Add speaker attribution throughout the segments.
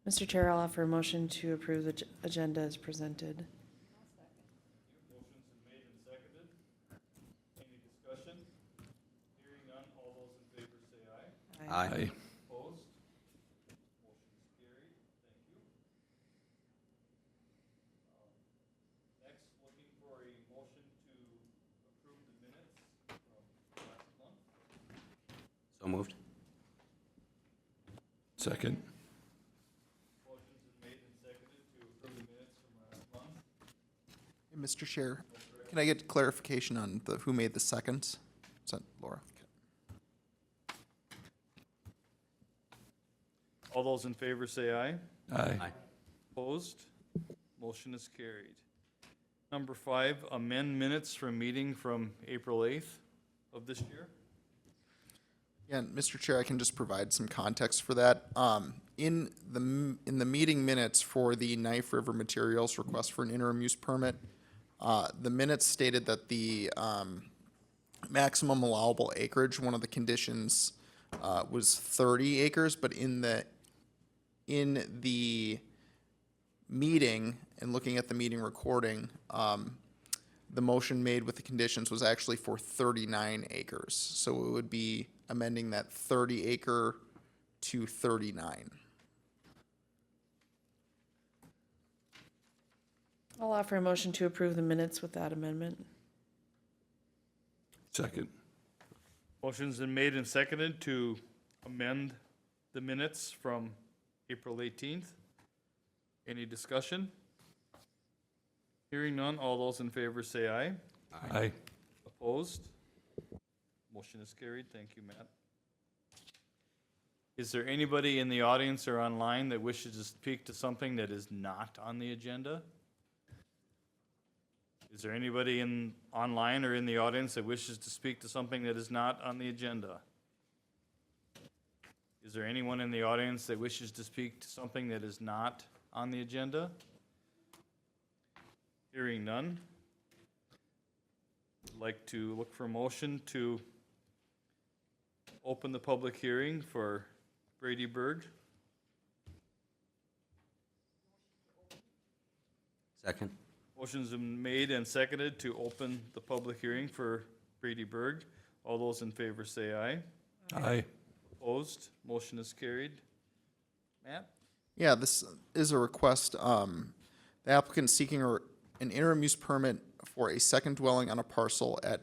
Speaker 1: Mr. Chair, I'll offer a motion to approve the agenda as presented.
Speaker 2: Motion's been made and seconded. Any discussion? Hearing none, all those in favor say aye.
Speaker 3: Aye.
Speaker 2: Opposed? Motion's carried. Thank you. Next, looking for a motion to approve the minutes from last month.
Speaker 3: So moved.
Speaker 4: Second.
Speaker 2: Motion's been made and seconded to approve the minutes from last month.
Speaker 5: Hey, Mr. Chair, can I get clarification on who made the second? Is that Laura?
Speaker 2: All those in favor say aye.
Speaker 4: Aye.
Speaker 2: Opposed? Motion is carried. Number 5, amend minutes from meeting from April 8th of this year.
Speaker 5: Yeah, and Mr. Chair, I can just provide some context for that. In the meeting minutes for the Knife River Materials request for an interim use permit, the minutes stated that the maximum allowable acreage, one of the conditions, was 30 acres, but in the meeting, and looking at the meeting recording, the motion made with the conditions was actually for 39 acres. So it would be amending that 30 acre to 39.
Speaker 1: I'll offer a motion to approve the minutes with that amendment.
Speaker 4: Second.
Speaker 2: Motion's been made and seconded to amend the minutes from April 18th. Any discussion? Hearing none, all those in favor say aye.
Speaker 4: Aye.
Speaker 2: Opposed? Motion is carried. Thank you, Matt. Is there anybody in the audience or online that wishes to speak to something that is not on the agenda? Is there anybody online or in the audience that wishes to speak to something that is not on the agenda? Is there anyone in the audience that wishes to speak to something that is not on the agenda? Hearing none. I'd like to look for a motion to open the public hearing for Brady Berg.
Speaker 3: Second.
Speaker 2: Motion's been made and seconded to open the public hearing for Brady Berg. All those in favor say aye.
Speaker 4: Aye.
Speaker 2: Opposed? Motion is carried. Matt?
Speaker 5: Yeah, this is a request. The applicant seeking an interim use permit for a second dwelling on a parcel at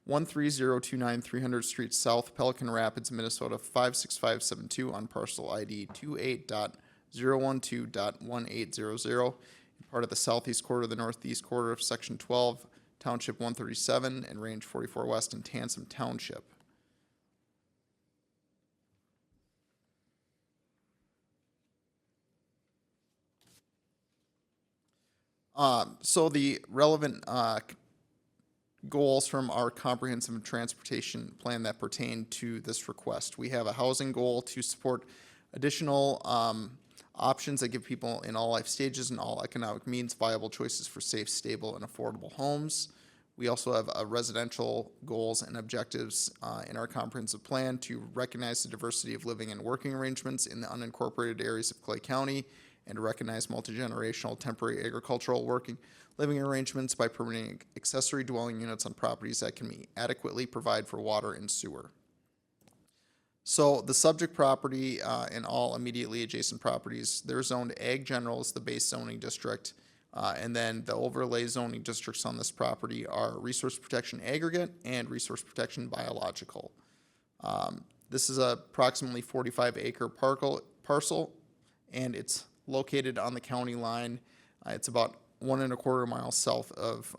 Speaker 5: 13029 300th Street South, Pelican Rapids, Minnesota 56572 on parcel ID 28.012.1800, part of the southeast quarter of the northeast quarter of Section 12, Township 137, and Range 44 West in Tansom Township. So the relevant goals from our comprehensive transportation plan that pertain to this request. We have a housing goal to support additional options that give people in all life stages and all economic means viable choices for safe, stable, and affordable homes. We also have residential goals and objectives in our comprehensive plan to recognize the diversity of living and working arrangements in the unincorporated areas of Clay County and to recognize multi-generational temporary agricultural living arrangements by permitting accessory dwelling units on properties that can adequately provide for water and sewer. So the subject property and all immediately adjacent properties, they're zoned Ag General as the base zoning district, and then the overlay zoning districts on this property are Resource Protection Aggregate and Resource Protection Biological. This is a approximately 45 acre parcel, and it's located on the county line. It's about 1.25 miles south of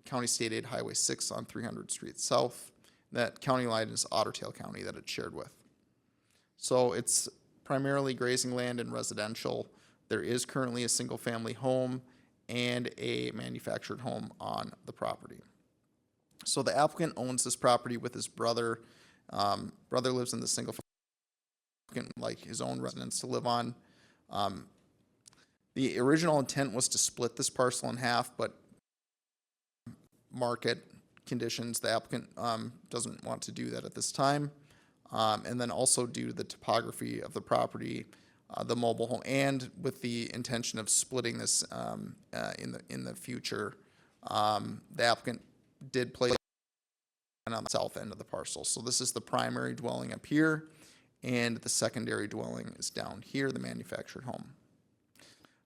Speaker 5: County State Aid Highway 6 on 300th Street South. That county line is Otter Tail County that it's shared with. So it's primarily grazing land and residential. There is currently a single family home and a manufactured home on the property. So the applicant owns this property with his brother. Brother lives in the single family, like his own residence to live on. The original intent was to split this parcel in half, but market conditions, the applicant doesn't want to do that at this time. And then also due to the topography of the property, the mobile home, and with the intention of splitting this in the future. The applicant did place it on the south end of the parcel. So this is the primary dwelling up here, and the secondary dwelling is down here, the manufactured home.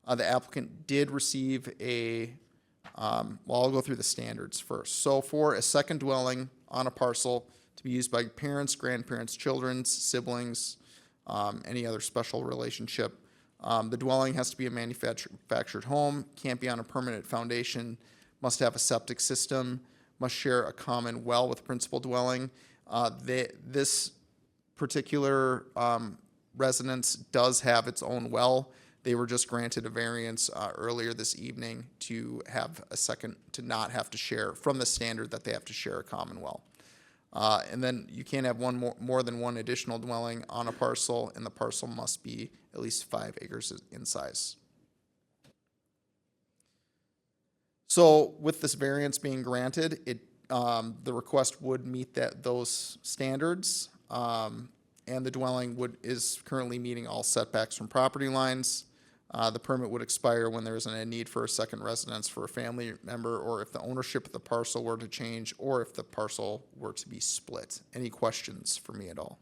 Speaker 5: The applicant did receive a, well, I'll go through the standards first. So for a second dwelling on a parcel to be used by parents, grandparents, children, siblings, any other special relationship, the dwelling has to be a manufactured home, can't be on a permanent foundation, must have a septic system, must share a common well with principal dwelling. This particular residence does have its own well. They were just granted a variance earlier this evening to have a second, to not have to share, from the standard that they have to share a common well. And then you can't have more than one additional dwelling on a parcel, and the parcel must be at least 5 acres in size. So with this variance being granted, the request would meet those standards, and the dwelling is currently meeting all setbacks from property lines. The permit would expire when there isn't a need for a second residence for a family member, or if the ownership of the parcel were to change, or if the parcel were to be split. Any questions for me at all?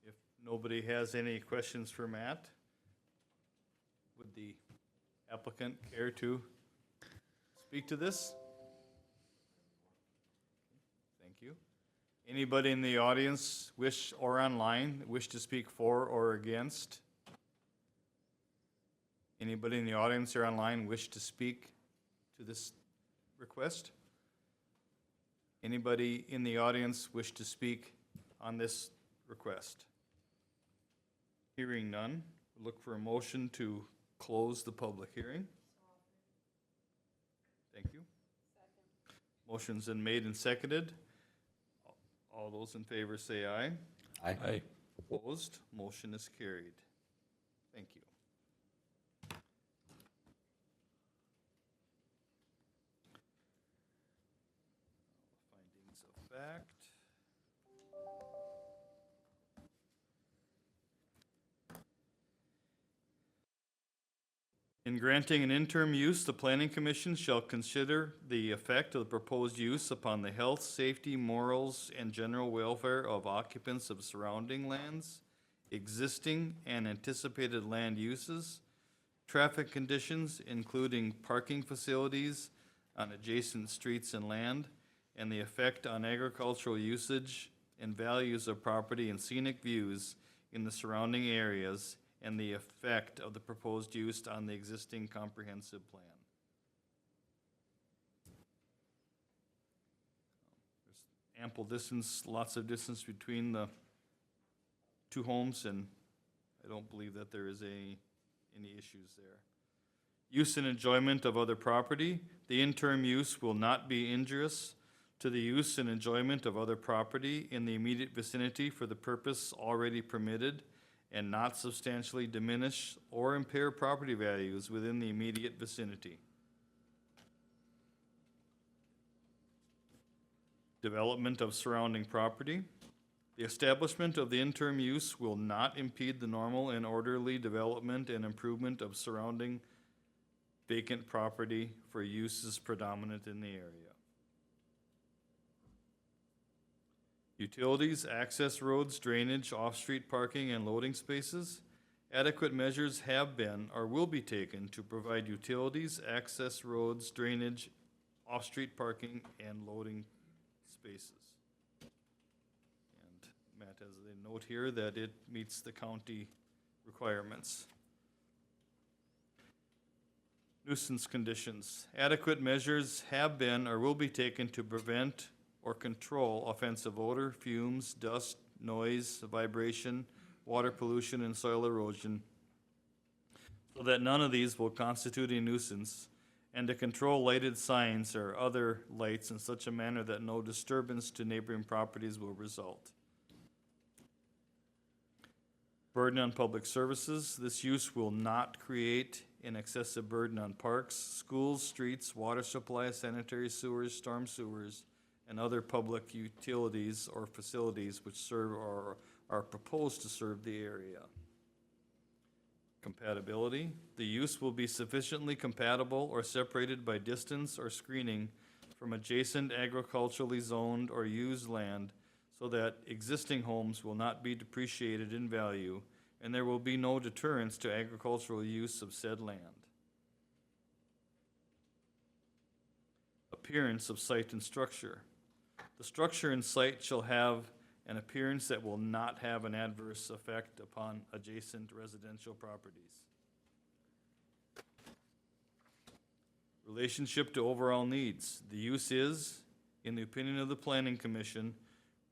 Speaker 2: If nobody has any questions for Matt, would the applicant care to speak to this? Thank you. Anybody in the audience or online wish to speak for or against? Anybody in the audience or online wish to speak to this request? Anybody in the audience wish to speak on this request? Hearing none, look for a motion to close the public hearing. Thank you. Motion's been made and seconded. All those in favor say aye.
Speaker 3: Aye.
Speaker 2: Opposed, motion is carried. Thank you. Findings of fact. In granting an interim use, the planning commission shall consider the effect of the proposed use upon the health, safety, morals, and general welfare of occupants of surrounding lands, existing and anticipated land uses, traffic conditions, including parking facilities on adjacent streets and land, and the effect on agricultural usage and values of property and scenic views in the surrounding areas, and the effect of the proposed use on the existing comprehensive plan. There's ample distance, lots of distance between the two homes, and I don't believe that there is any issues there. Use and enjoyment of other property. The interim use will not be injurious to the use and enjoyment of other property in the immediate vicinity for the purpose already permitted, and not substantially diminish or impair property values within the immediate vicinity. Development of surrounding property. The establishment of the interim use will not impede the normal and orderly development and improvement of surrounding vacant property for uses predominant in the area. Utilities, access roads, drainage, off-street parking, and loading spaces. Adequate measures have been or will be taken to provide utilities, access roads, drainage, off-street parking, and loading spaces. And Matt has a note here that it meets the county requirements. Nuisance conditions. Adequate measures have been or will be taken to prevent or control offensive odor, fumes, dust, noise, vibration, water pollution, and soil erosion, so that none of these will constitute a nuisance, and to control lighted signs or other lights in such a manner that no disturbance to neighboring properties will result. Burden on public services. This use will not create an excessive burden on parks, schools, streets, water supply, sanitary sewers, storm sewers, and other public utilities or facilities which serve or are proposed to serve the area. Compatibility, the use will be sufficiently compatible or separated by distance or screening from adjacent agriculturally zoned or used land so that existing homes will not be depreciated in value and there will be no deterrence to agricultural use of said land. Appearance of site and structure. The structure and site shall have an appearance that will not have an adverse effect upon adjacent residential properties. Relationship to overall needs. The use is, in the opinion of the Planning Commission,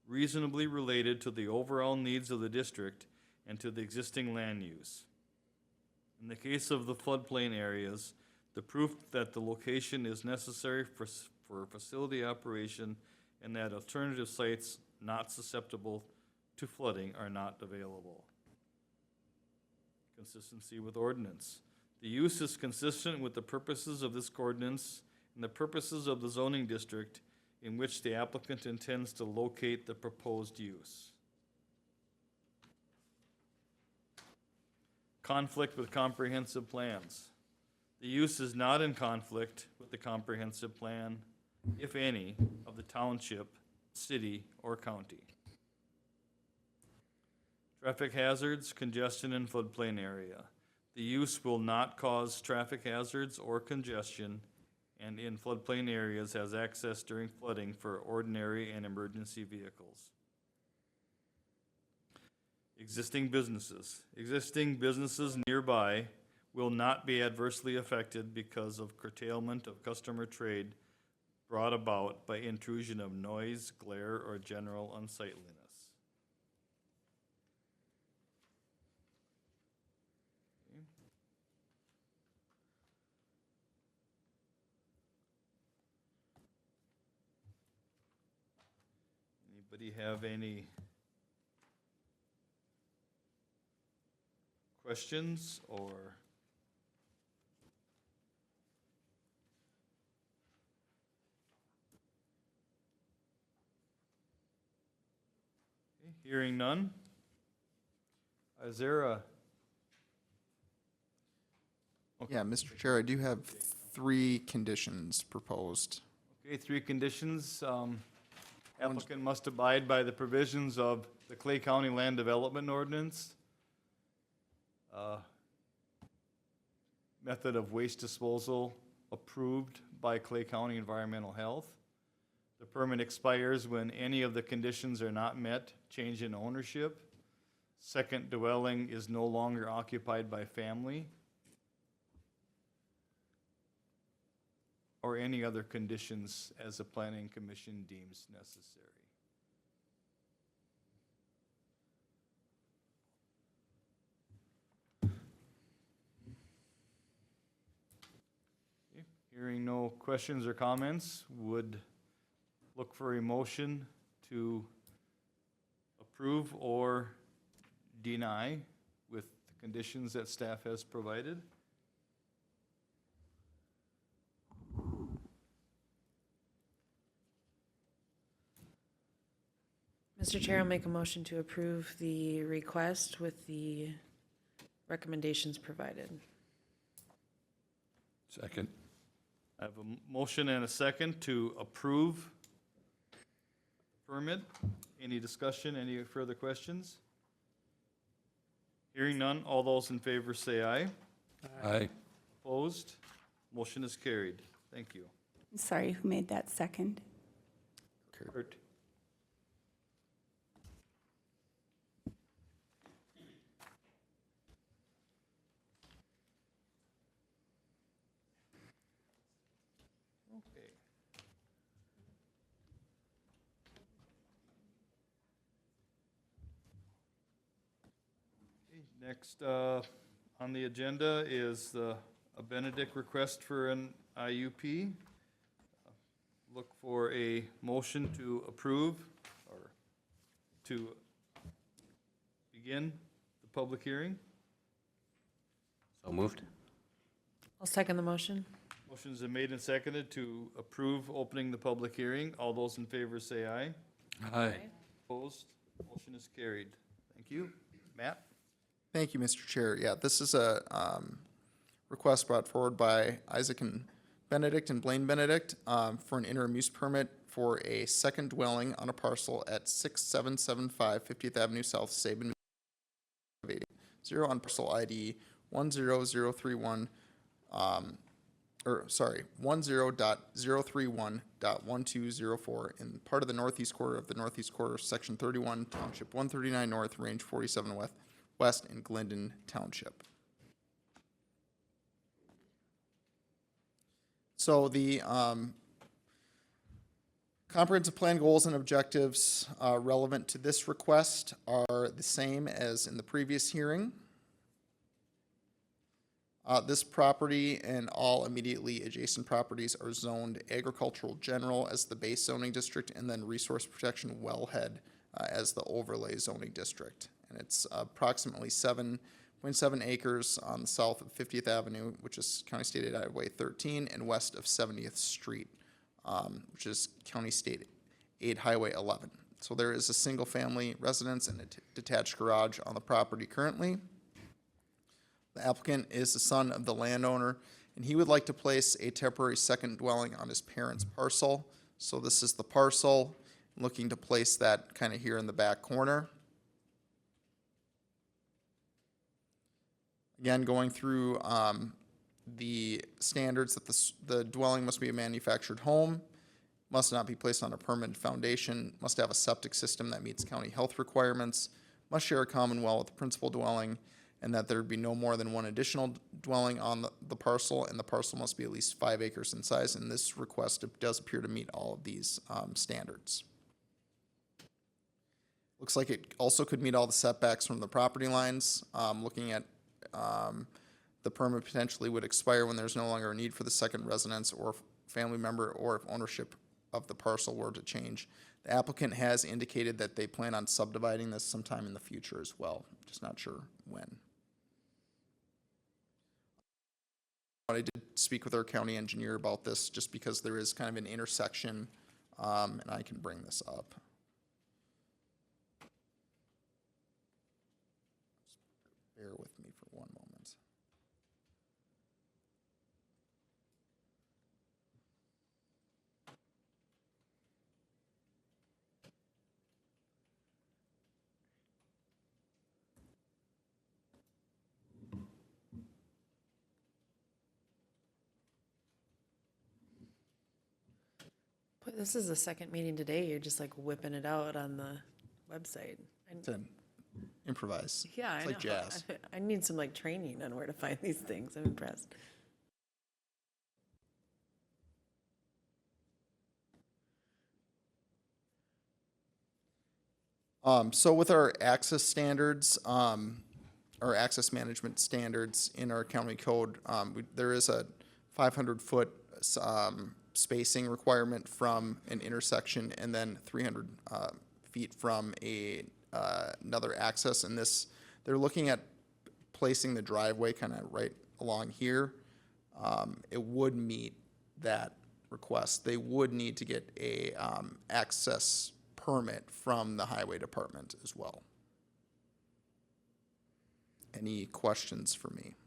Speaker 2: reasonably related to the overall needs of the district and to the existing land use. In the case of the floodplain areas, the proof that the location is necessary for facility operation and that alternative sites not susceptible to flooding are not available. Consistency with ordinance. The use is consistent with the purposes of this ordinance and the purposes of the zoning district in which the applicant intends to locate the proposed use. Conflict with comprehensive plans. The use is not in conflict with the comprehensive plan, if any, of the township, city, or county. Traffic hazards, congestion in floodplain area. The use will not cause traffic hazards or congestion and in floodplain areas has access during flooding for ordinary and emergency vehicles. Existing businesses. Existing businesses nearby will not be adversely affected because of curtailment of customer trade brought about by intrusion of noise, glare, or general unsightliness. Anybody have any questions or? Okay, hearing none. Is there a? Okay.
Speaker 5: Yeah, Mr. Chair, I do have 3 conditions proposed.
Speaker 2: Okay, 3 conditions. Applicant must abide by the provisions of the Clay County Land Development Ordinance. Method of waste disposal approved by Clay County Environmental Health. The permit expires when any of the conditions are not met, change in ownership. Second dwelling is no longer occupied by family. Or any other conditions as the Planning Commission deems necessary. Okay, hearing no questions or comments, would look for a motion to approve or deny with the conditions that staff has provided.
Speaker 1: Mr. Chair, I'll make a motion to approve the request with the recommendations provided.
Speaker 3: Second.
Speaker 2: I have a motion and a second to approve permit. Any discussion, any further questions? Hearing none, all those in favor say aye.
Speaker 3: Aye.
Speaker 2: Opposed? Motion is carried. Thank you.
Speaker 4: Sorry, who made that second?
Speaker 2: Kurt. Okay. Next on the agenda is a Benedict request for an IUP. Look for a motion to approve or to begin the public hearing.
Speaker 3: So moved.
Speaker 1: I'll second the motion.
Speaker 2: Motion's been made and seconded to approve opening the public hearing. All those in favor say aye.
Speaker 3: Aye.
Speaker 2: Opposed? Motion is carried. Thank you. Matt?
Speaker 5: Thank you, Mr. Chair. Yeah, this is a request brought forward by Isaac and Benedict and Blaine Benedict for an interim use permit for a second dwelling on a parcel at 6775 50th Avenue South, Sabin, 0 on parcel ID 10031, 10.031.1204 in part of the northeast quarter of the northeast quarter, section 31, township 139 north, range 47 west in Glendon Township. So the comprehensive plan goals and objectives relevant to this request are the same as in the previous hearing. This property and all immediately adjacent properties are zoned agricultural general as the base zoning district, and then resource protection wellhead as the overlay zoning district. And it's approximately 7.7 acres on the south of 50th Avenue, which is County State Highway 13, and west of 70th Street, which is County State Aid Highway 11. So there is a single-family residence and a detached garage on the property currently. The applicant is the son of the landowner, and he would like to place a temporary second dwelling on his parents' parcel. So this is the parcel, looking to place that kind of here in the back corner. Again, going through the standards that the dwelling must be a manufactured home, must not be placed on a permanent foundation, must have a septic system that meets county health requirements, must share a common well with the principal dwelling, and that there be no more than one additional dwelling on the parcel, and the parcel must be at least 5 acres in size, and this request does appear to meet all of these standards. Looks like it also could meet all the setbacks from the property lines. Looking at the permit potentially would expire when there's no longer a need for the second residence or family member, or if ownership of the parcel were to change. The applicant has indicated that they plan on subdividing this sometime in the future as well, just not sure when. I did speak with our county engineer about this just because there is kind of an intersection, and I can bring this up. Bear with me for one moment.
Speaker 1: But this is the second meeting today. You're just like whipping it out on the website.
Speaker 5: To improvise.
Speaker 1: Yeah,
Speaker 5: It's
Speaker 1: I
Speaker 5: like
Speaker 1: know.
Speaker 5: jazz.
Speaker 1: I need some like training on where to find these things. I'm impressed.
Speaker 5: So with our access standards, our access management standards in our county code, there is a 500-foot spacing requirement from an intersection, and then 300 feet from another access. And this, they're looking at placing the driveway kind of right along here. It would meet that request. They would need to get a access permit from the highway department as well. Any questions for me?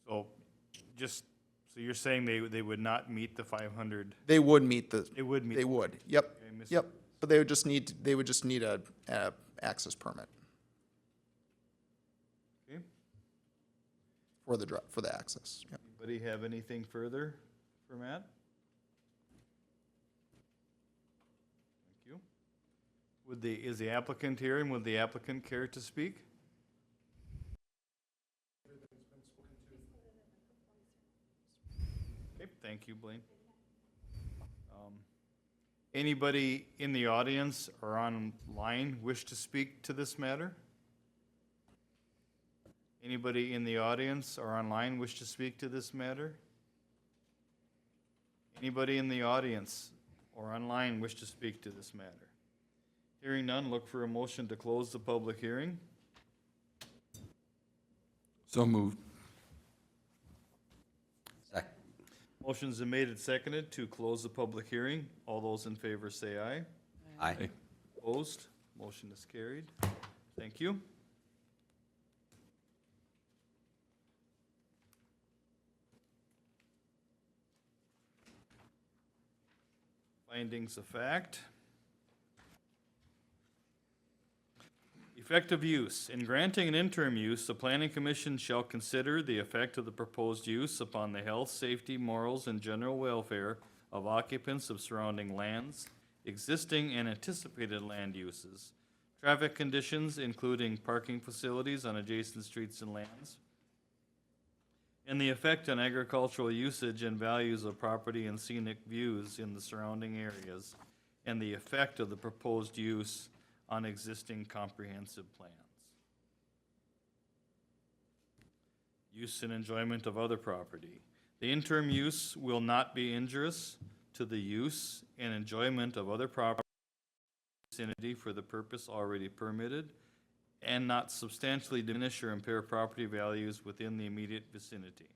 Speaker 2: So so you're saying they would not meet the 500?
Speaker 5: They would meet the.
Speaker 2: They would meet.
Speaker 5: They would. Yep.
Speaker 2: Okay, Miss-
Speaker 5: Yep. But they would just need a access permit
Speaker 2: Okay.
Speaker 5: for the access. Yep.
Speaker 2: Anybody have anything further for Matt? Thank you. Is the applicant here, and would the applicant care to speak? Okay, thank you, Blaine. Anybody in the audience or online wish to speak to this matter? Anybody in the audience or online wish to speak to this matter? Anybody in the audience or online wish to speak to this matter? Hearing none, look for a motion to close the public hearing.
Speaker 3: So moved. Second.
Speaker 2: Motion's been made and seconded to close the public hearing. All those in favor say aye.
Speaker 3: Aye.
Speaker 2: Opposed? Motion is carried. Thank you. Findings of fact. Effective use. In granting an interim use, the planning commission shall consider the effect of the proposed use upon the health, safety, morals, and general welfare of occupants of surrounding lands, existing and anticipated land uses, traffic conditions, including parking facilities on adjacent streets and lands, and the effect on agricultural usage and values of property and scenic views in the surrounding areas, and the effect of the proposed use on existing comprehensive plans. Use and enjoyment of other property. The interim use will not be injurious to the use and enjoyment of other property in the vicinity for the purpose already permitted, and not substantially diminish or impair property values within the immediate vicinity.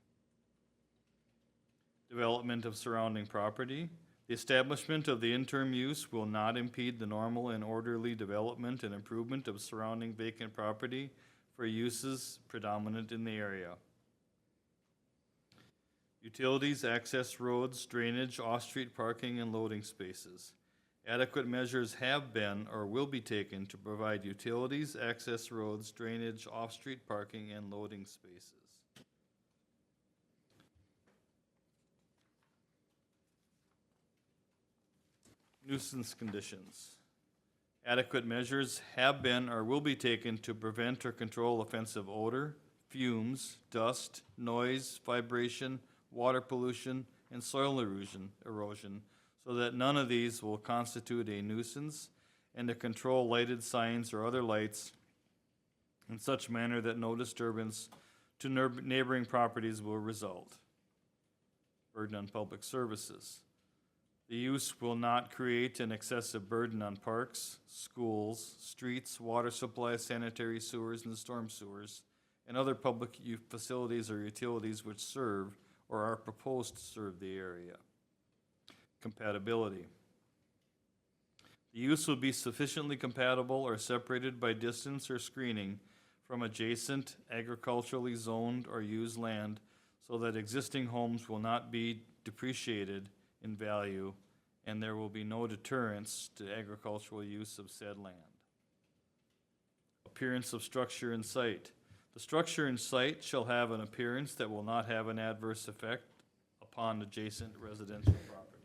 Speaker 2: Development of surrounding property. The establishment of the interim use will not impede the normal and orderly development and improvement of surrounding vacant property for uses predominant in the area. Utilities, access roads, drainage, off-street parking, and loading spaces. Adequate measures have been or will be taken to provide utilities, access roads, drainage, off-street parking, and loading spaces. Nuisance conditions. Adequate measures have been or will be taken to prevent or control offensive odor, fumes, dust, noise, vibration, water pollution, and soil erosion, so that none of these will constitute a nuisance, and to control lighted signs or other lights in such manner that no disturbance to neighboring properties will result. Burden on public services. The use will not create an excessive burden on parks, schools, streets, water supply, sanitary sewers, and storm sewers, and other public facilities or utilities which serve or are proposed to serve the area. Compatibility. The use will be sufficiently compatible or separated by distance or screening from adjacent agriculturally zoned or used land so that existing homes will not be depreciated in value, and there will be no deterrence to agricultural use of said land. Appearance of structure and site. The structure and site shall have an appearance that will not have an adverse effect upon adjacent residential properties.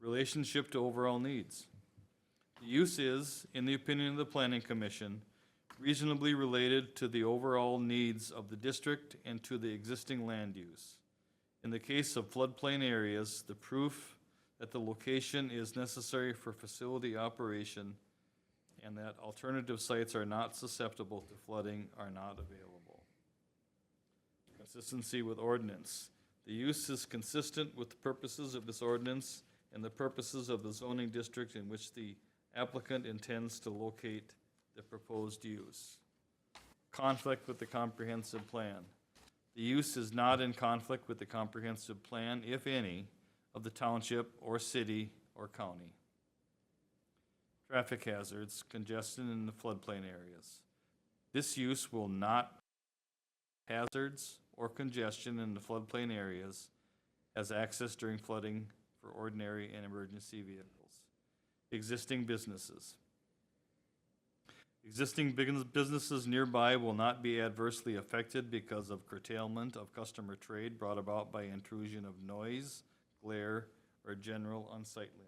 Speaker 2: Relationship to overall needs. The use is, in the opinion of the Planning Commission, reasonably related to the overall needs of the district and to the existing land use. In the case of floodplain areas, the proof that the location is necessary for facility operation and that alternative sites are not susceptible to flooding are not available. Consistency with ordinance. The use is consistent with the purposes of this ordinance and the purposes of the zoning district in which the applicant intends to locate the proposed use. Conflict with the comprehensive plan. The use is not in conflict with the comprehensive plan, if any, of the township or city or county. Traffic hazards, congestion in the floodplain areas. This use will not hazards or congestion in the floodplain areas as access during flooding for ordinary and emergency vehicles. Existing businesses. Existing businesses nearby will not be adversely affected because of curtailment of customer trade brought about by intrusion of noise, glare, or general unsightliness.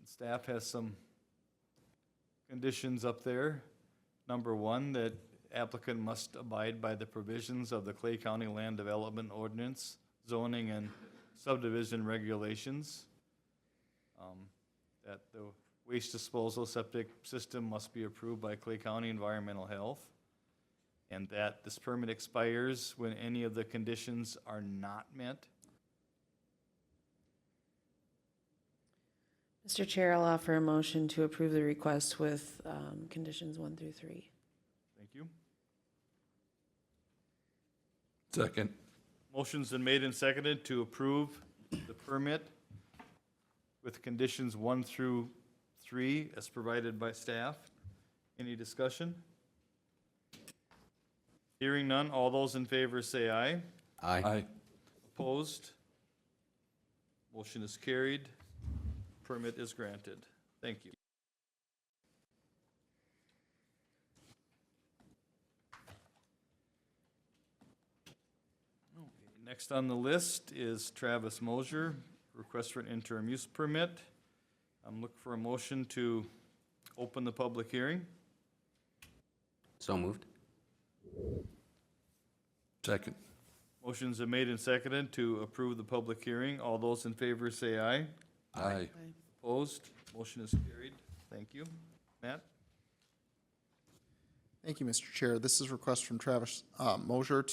Speaker 2: Staff has some conditions up there. Number one, that applicant must abide by the provisions of the Clay County Land Development Ordinance, zoning and subdivision regulations. That the waste disposal septic system must be approved by Clay County Environmental Health. and that this permit expires when any of the conditions are not met.
Speaker 1: Mr. Chair, I'll offer a motion to approve the request with conditions 1 through 3.
Speaker 2: Thank you.
Speaker 3: Second.
Speaker 2: Motion's been made and seconded to approve the permit with conditions 1 through 3 as provided by staff. Any discussion? Hearing none, all those in favor say aye.
Speaker 3: Aye.
Speaker 2: Opposed? Motion is carried. Permit is granted. Thank you. Okay, next on the list is Travis Mosier, request for an interim use permit. I'm looking for a motion to open the public hearing.
Speaker 6: So moved.
Speaker 3: Second.
Speaker 2: Motions are made and seconded to approve the public hearing. All those in favor say aye.
Speaker 3: Aye.
Speaker 2: Opposed? Motion is carried. Thank you. Matt?
Speaker 5: Thank you, Mr. Chair. This is a request from Travis Mosier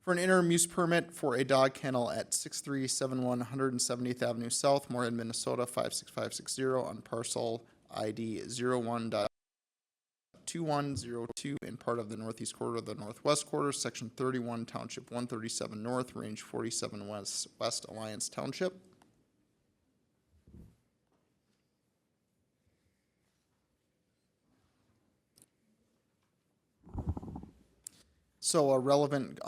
Speaker 5: for an interim use permit for a dog kennel at 6371 170th Avenue South, Moorhead, Minnesota 56560 on parcel ID 01.2102 in part of the northeast quarter of the northwest quarter, section 31, township 137 north, range 47 west, Alliance Township. So a relevant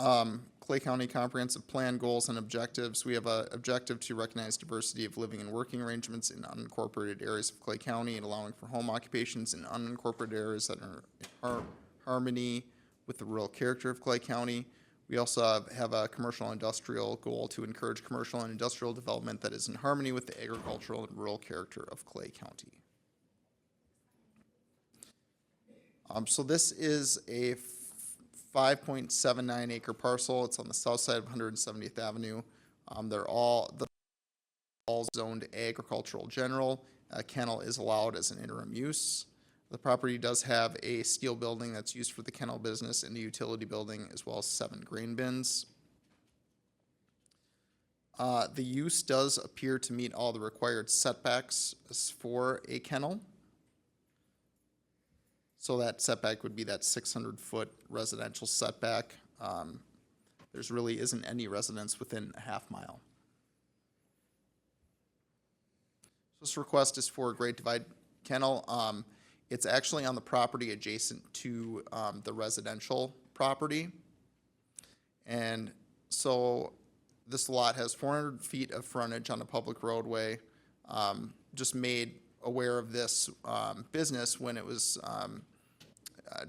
Speaker 5: Clay County Comprehensive Plan goals and objectives. We have an objective to recognize diversity of living and working arrangements in unincorporated areas of Clay County and allowing for home occupations in unincorporated areas that are in harmony with the rural character of Clay County. We also have a commercial and industrial goal to encourage commercial and industrial development that is in harmony with the agricultural and rural character of Clay County. So this is a 5.79 acre parcel. It's on the south side of 170th Avenue. They're all zoned agricultural general. A kennel is allowed as an interim use. The property does have a steel building that's used for the kennel business and a utility building, as well as 7 grain bins. The use does appear to meet all the required setbacks for a kennel. So that setback would be that 600-foot residential setback. There's really isn't any residence within a half mile. This request is for a Great Divide Kennel. It's actually on the property adjacent to the residential property. And so this lot has 400 feet of frontage on a public roadway. Just made aware of this business when it was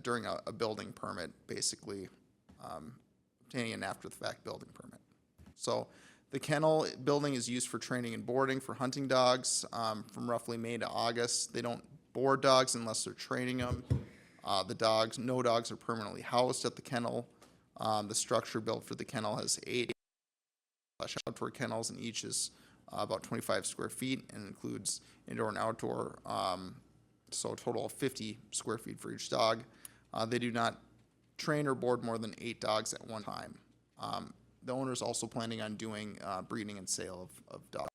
Speaker 5: during a building permit, basically obtaining an after-the-fact building permit. So the kennel building is used for training and boarding for hunting dogs from roughly May to August. They don't board dogs unless they're training them. No dogs are permanently housed at the kennel. The structure built for the kennel has 8 outdoor kennels, and each is about 25 square feet and includes indoor and outdoor, so a total of 50 square feet for each dog. They do not train or board more than 8 dogs at one time. The owner is also planning on doing breeding and sale of dogs.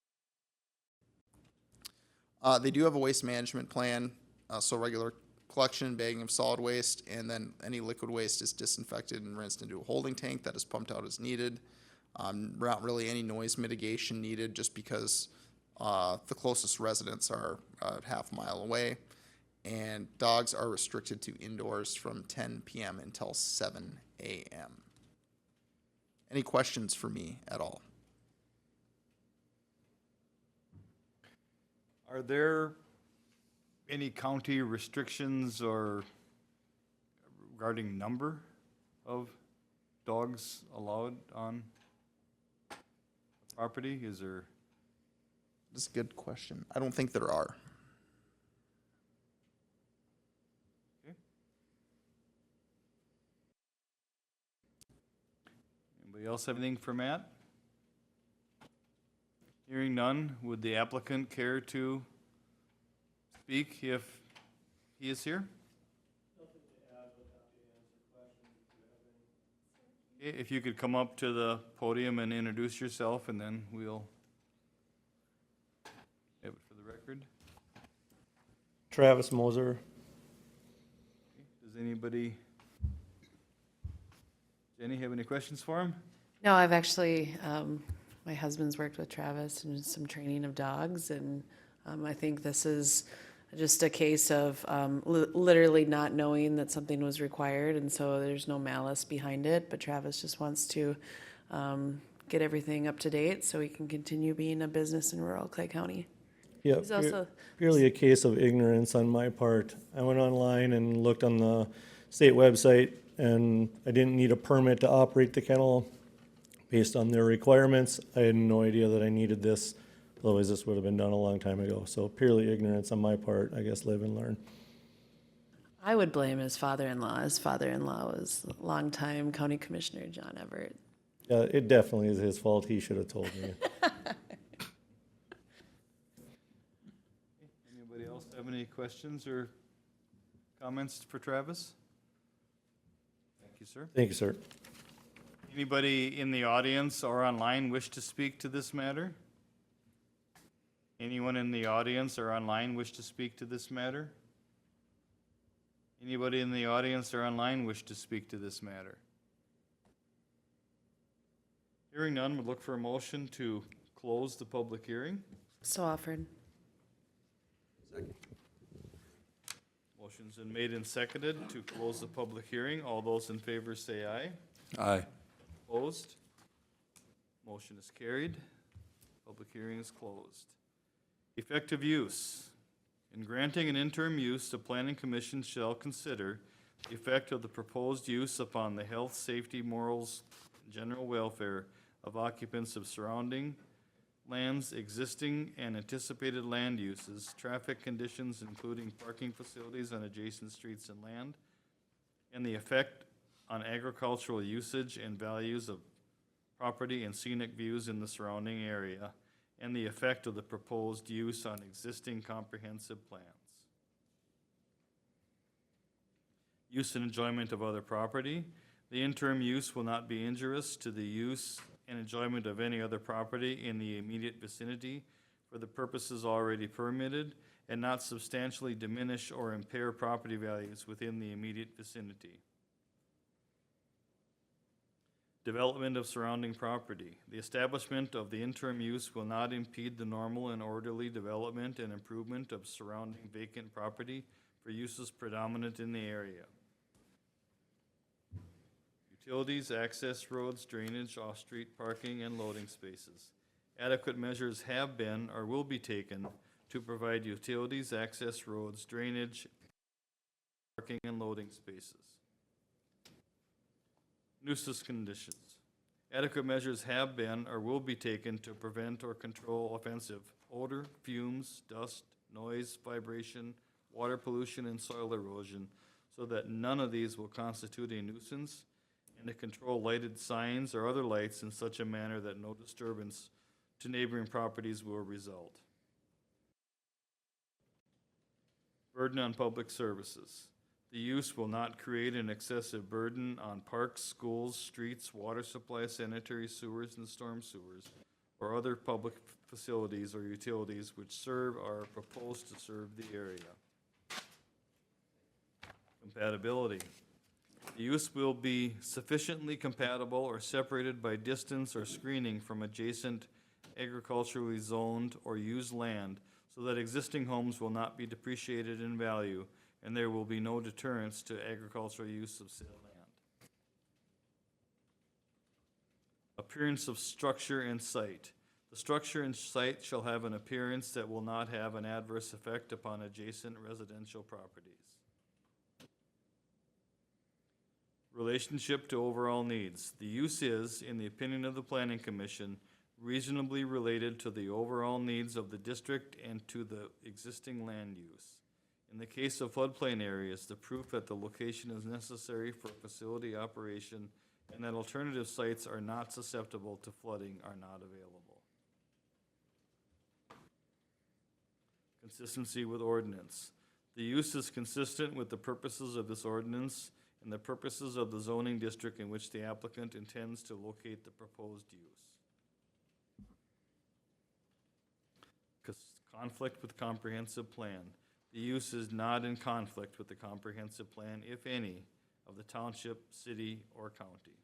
Speaker 5: They do have a waste management plan, so regular collection and bagging of solid waste, and then any liquid waste is disinfected and rinsed into a holding tank that is pumped out as needed. Not really any noise mitigation needed, just because the closest residents are a half mile away, and dogs are restricted to indoors from 10 p.m. until 7 a.m. Any questions for me at all?
Speaker 2: Are there any county restrictions or regarding number of dogs allowed on the property? Is there?
Speaker 5: This is a good question. I don't think there are.
Speaker 2: Okay. Anybody else have anything for Matt? Hearing none, would the applicant care to speak if he is here? Nothing to add, but happy to answer questions. If you could come up to the podium and introduce yourself, and then we'll have it for the record.
Speaker 7: Travis Moser.
Speaker 2: Does anybody, Jenny, have any questions for him?
Speaker 1: No, I've actually, my husband's worked with Travis and some training of dogs, and I think this is just a case of literally not knowing that something was required, and so there's no malice behind it, but Travis just wants to get everything up to date so he can continue being a business in rural Clay County.
Speaker 7: Yeah,
Speaker 1: He's also,
Speaker 7: purely a case of ignorance on my part. I went online and looked on the state website, and I didn't need a permit to operate the kennel based on their requirements. I had no idea that I needed this. Otherwise, this would have been done a long time ago. So purely ignorance on my part, I guess, live and learn.
Speaker 1: I would blame his father-in-law. His father-in-law was longtime County Commissioner John Everett.
Speaker 7: Yeah, it definitely is his fault. He should have told me.
Speaker 2: Anybody else have any questions or comments for Travis? Thank you, sir.
Speaker 7: Thank you, sir.
Speaker 2: Anybody in the audience or online wish to speak to this matter? Anyone in the audience or online wish to speak to this matter? Anybody in the audience or online wish to speak to this matter? Hearing none, would look for a motion to close the public hearing.
Speaker 1: So offered.
Speaker 2: Motion's been made and seconded to close the public hearing. All those in favor say aye.
Speaker 3: Aye.
Speaker 2: Opposed? Motion is carried. Public hearing is closed. Effective use. In granting an interim use, the planning commission shall consider the effect of the proposed use upon the health, safety, morals, and general welfare of occupants of surrounding lands, existing and anticipated land uses, traffic conditions including parking facilities on adjacent streets and land, and the effect on agricultural usage and values of property and scenic views in the surrounding area, and the effect of the proposed use on existing comprehensive plans. Use and enjoyment of other property. The interim use will not be injurious to the use and enjoyment of any other property in the immediate vicinity for the purposes already permitted, and not substantially diminish or impair property values within the immediate vicinity. Development of surrounding property. The establishment of the interim use will not impede the normal and orderly development and improvement of surrounding vacant property for uses predominant in the area. Utilities, access roads, drainage, off-street parking, and loading spaces. Adequate measures have been or will be taken to provide utilities, access roads, drainage, parking, and loading spaces. Nuisance conditions. Adequate measures have been or will be taken to prevent or control offensive odor, fumes, dust, noise, vibration, water pollution, and soil erosion, so that none of these will constitute a nuisance, and to control lighted signs or other lights in such a manner that no disturbance to neighboring properties will result. Burden on public services. The use will not create an excessive burden on parks, schools, streets, water supply, sanitary sewers, and storm sewers, or other public facilities or utilities which serve or are proposed to serve the area. Compatibility. The use will be sufficiently compatible or separated by distance or screening from adjacent agriculturally zoned or used land so that existing homes will not be depreciated in value, and there will be no deterrence to agricultural use of said land. Appearance of structure and site. The structure and site shall have an appearance that will not have an adverse effect upon adjacent residential properties. Relationship to overall needs. The use is, in the opinion of the Planning Commission, reasonably related to the overall needs of the district and to the existing land use. In the case of floodplain areas, the proof that the location is necessary for facility operation and that alternative sites are not susceptible to flooding are not available. Consistency with ordinance. The use is consistent with the purposes of this ordinance and the purposes of the zoning district in which the applicant intends to locate the proposed use. Conflict with comprehensive plan. The use is not in conflict with the comprehensive plan, if any, of the township, city, or county.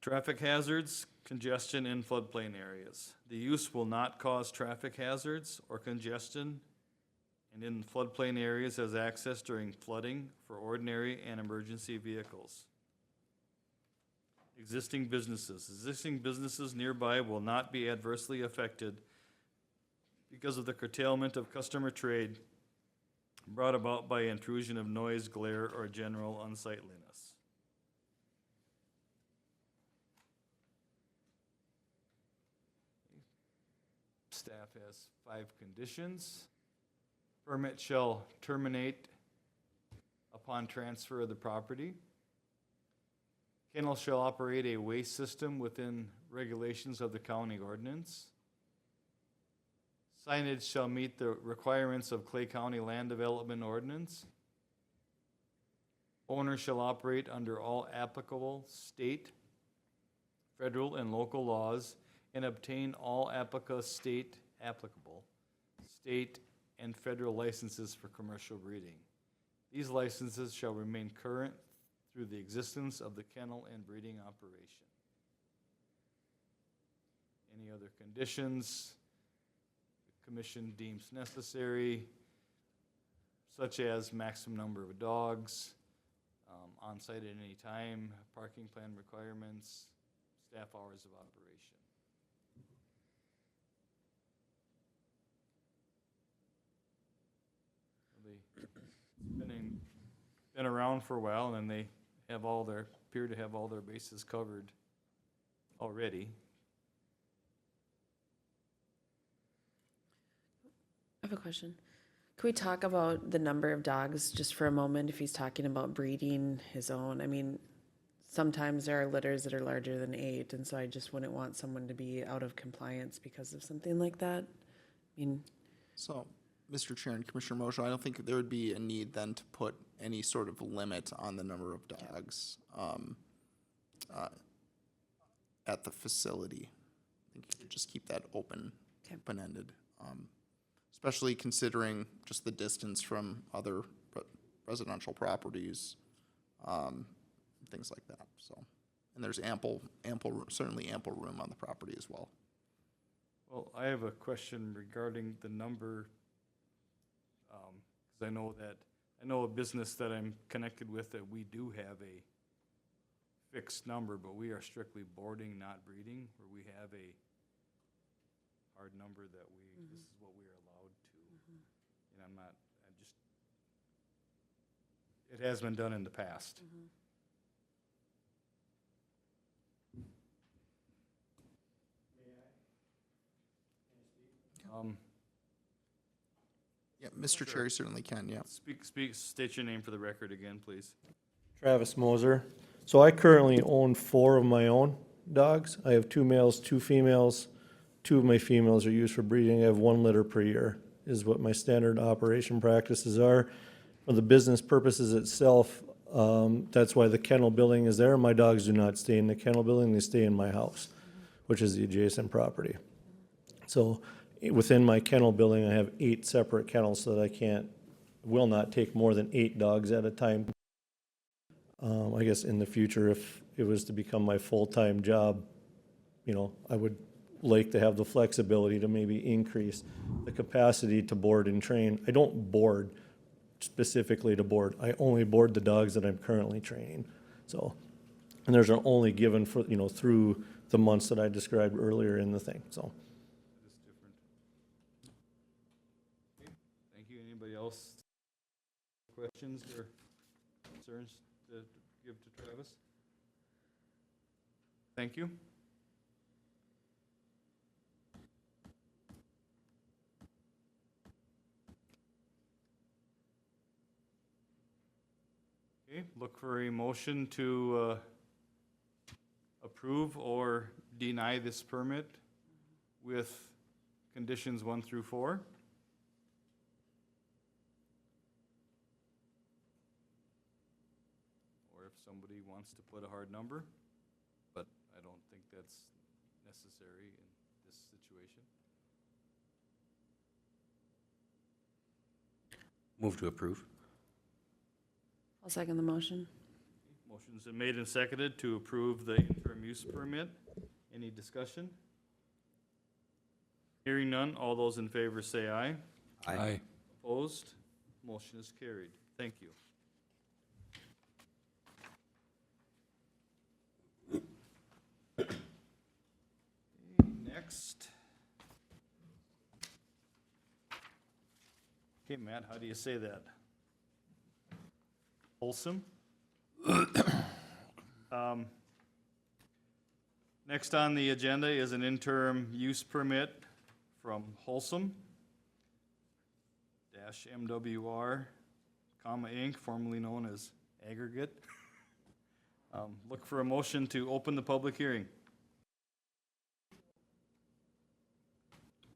Speaker 2: Traffic hazards, congestion in floodplain areas. The use will not cause traffic hazards or congestion and in floodplain areas has access during flooding for ordinary and emergency vehicles. Existing businesses. Existing businesses nearby will not be adversely affected because of the curtailment of customer trade brought about by intrusion of noise, glare, or general unsightliness. Staff has 5 conditions. Permit shall terminate upon transfer of the property. Kennel shall operate a waste system within regulations of the county ordinance. Signage shall meet the requirements of Clay County Land Development Ordinance. Owner shall operate under all applicable state, federal, and local laws and obtain all applicable state and federal licenses for commercial breeding. These licenses shall remain current through the existence of the kennel and breeding operation. Any other conditions the commission deems necessary, such as maximum number of dogs, on-site at any time, parking plan requirements, staff hours of operation. They've been around for a while, and they have appear to have all their bases covered already.
Speaker 1: I have a question. Can we talk about the number of dogs just for a moment, if he's talking about breeding his own? I mean, sometimes there are litters that are larger than 8, and so I just wouldn't want someone to be out of compliance because of something like that. I mean,
Speaker 5: So, Mr. Chair and Commissioner Mojo, I don't think there would be a need then to put any sort of limit on the number of dogs at the facility. I think you could just keep that open,
Speaker 1: Okay.
Speaker 5: open-ended, especially considering just the distance from other residential properties, things like that. So, and there's certainly ample room on the property as well.
Speaker 2: Well, I have a question regarding the number, because I know a business that I'm connected with that we do have a fixed number, but we are strictly boarding, not breeding, where we have a hard number that this is what we are allowed to. And it has been done in the past.
Speaker 5: Yeah, Mr. Chair, you certainly can, yeah.
Speaker 2: State your name for the record again, please.
Speaker 7: Travis Moser. So I currently own 4 of my own dogs. I have 2 males, 2 females. 2 of my females are used for breeding. I have 1 litter per year, is what my standard operation practices are. For the business purposes itself, that's why the kennel building is there. My dogs do not stay in the kennel building, they stay in my house, which is the adjacent property. So within my kennel building, I have 8 separate kennels so that I will not take more than 8 dogs at a time. I guess in the future, if it was to become my full-time job, I would like to have the flexibility to maybe increase the capacity to board and train. I don't board specifically to board. I only board the dogs that I'm currently training. So, and those are only given for, through the months that I described earlier in the thing, so.
Speaker 2: That is different. Okay, thank you. Anybody else? Questions or concerns to give to Travis? Thank you. Okay, look for a motion to approve approve or deny this permit with conditions 1 through 4. Or if somebody wants to put a hard number, but I don't think that's necessary in this situation.
Speaker 6: Move to approve.
Speaker 1: I'll second the motion.
Speaker 2: Motion's been made and seconded to approve the interim use permit. Any discussion? Hearing none, all those in favor say aye.
Speaker 3: Aye.
Speaker 2: Opposed? Motion is carried. Thank you. Next. Okay, Matt, how do you say that? Wholesome? Next on the agenda is an interim use permit from Wholesome -MWR, Inc., formerly known as Aggregate. Look for a motion to open the public hearing.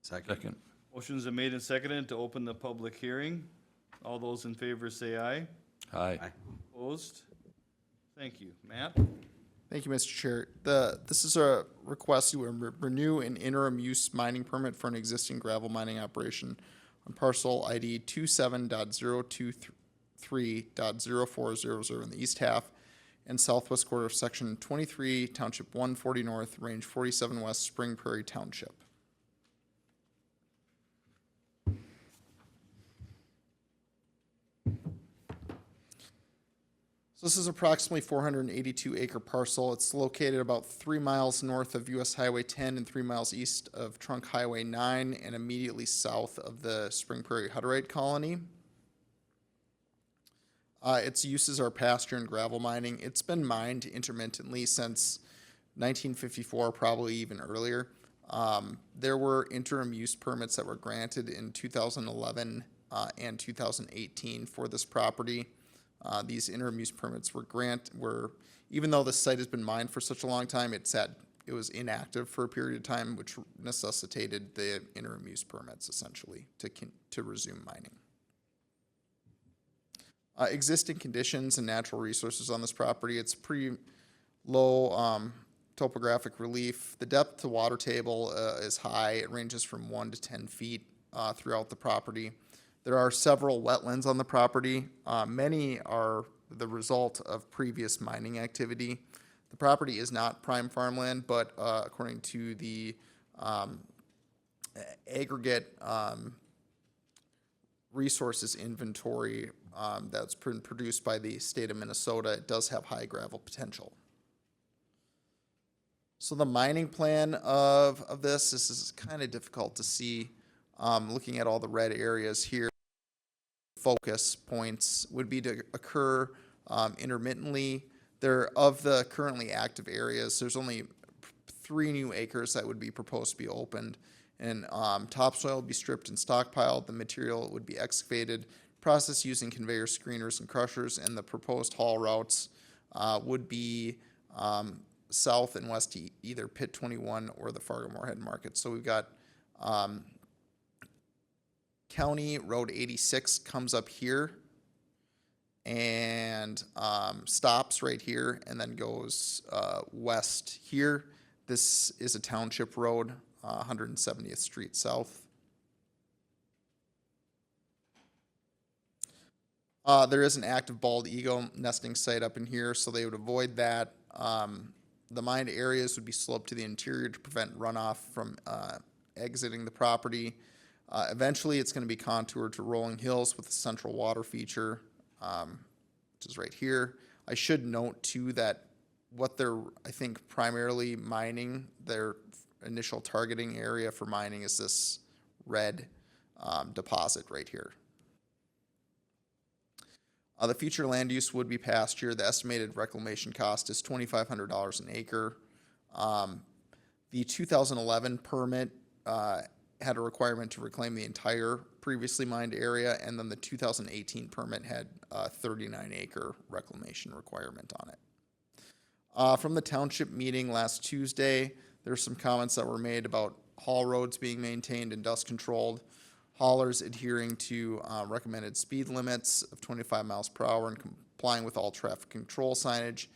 Speaker 3: Second.
Speaker 2: Motions are made and seconded to open the public hearing. All those in favor say aye.
Speaker 3: Aye.
Speaker 2: Opposed? Thank you. Matt?
Speaker 5: Thank you, Mr. Chair. This is a request to renew an interim use mining permit for an existing gravel mining operation on parcel ID 27.023.0400 in the east half and southwest quarter of section 23, township 140 north, range 47 west, Spring Prairie Township. So this is approximately 482 acre parcel. It's located about 3 miles north of US Highway 10 and 3 miles east of Trunk Highway 9 and immediately south of the Spring Prairie Hutterite Colony. Its uses are pasture and gravel mining. It's been mined intermittently since 1954, probably even earlier. There were interim use permits that were granted in 2011 and 2018 for this property. These interim use permits were even though the site has been mined for such a long time, it was inactive for a period of time, which necessitated the interim use permits essentially to resume mining. Existing conditions and natural resources on this property, it's pretty low topographic relief. The depth to water table is high. It ranges from 1 to 10 feet throughout the property. There are several wetlands on the property. Many are the result of previous mining activity. The property is not prime farmland, but according to the aggregate resources inventory that's been produced by the state of Minnesota, it does have high gravel potential. So the mining plan of this is kind of difficult to see. Looking at all the red areas here, focus points would be to occur intermittently. Of the currently active areas, there's only 3 new acres that would be proposed to be opened. And topsoil would be stripped and stockpiled. The material would be excavated, processed using conveyor screeners and crushers, and the proposed haul routes would be south and west to either Pit 21 or the Fargo-Moorhead Market. So we've got County Road 86 comes up here and stops right here and then goes west here. This is a township road, 170th Street South. There is an active bald eagle nesting site up in here, so they would avoid that. The mined areas would be sloped to the interior to prevent runoff from exiting the property. Eventually, it's going to be contoured to rolling hills with a central water feature, which is right here. I should note, too, that what they're, I think, primarily mining, their initial targeting area for mining is this red deposit right here. The future land use would be pasture. The estimated reclamation cost is $2,500 an acre. The 2011 permit had a requirement to reclaim the entire previously mined area, and then the 2018 permit had a 39-acre reclamation requirement on it. From the township meeting last Tuesday, there's some comments that were made about haul roads being maintained and dust controlled, haulers adhering to recommended speed limits of 25 miles per hour and complying with all traffic control signage,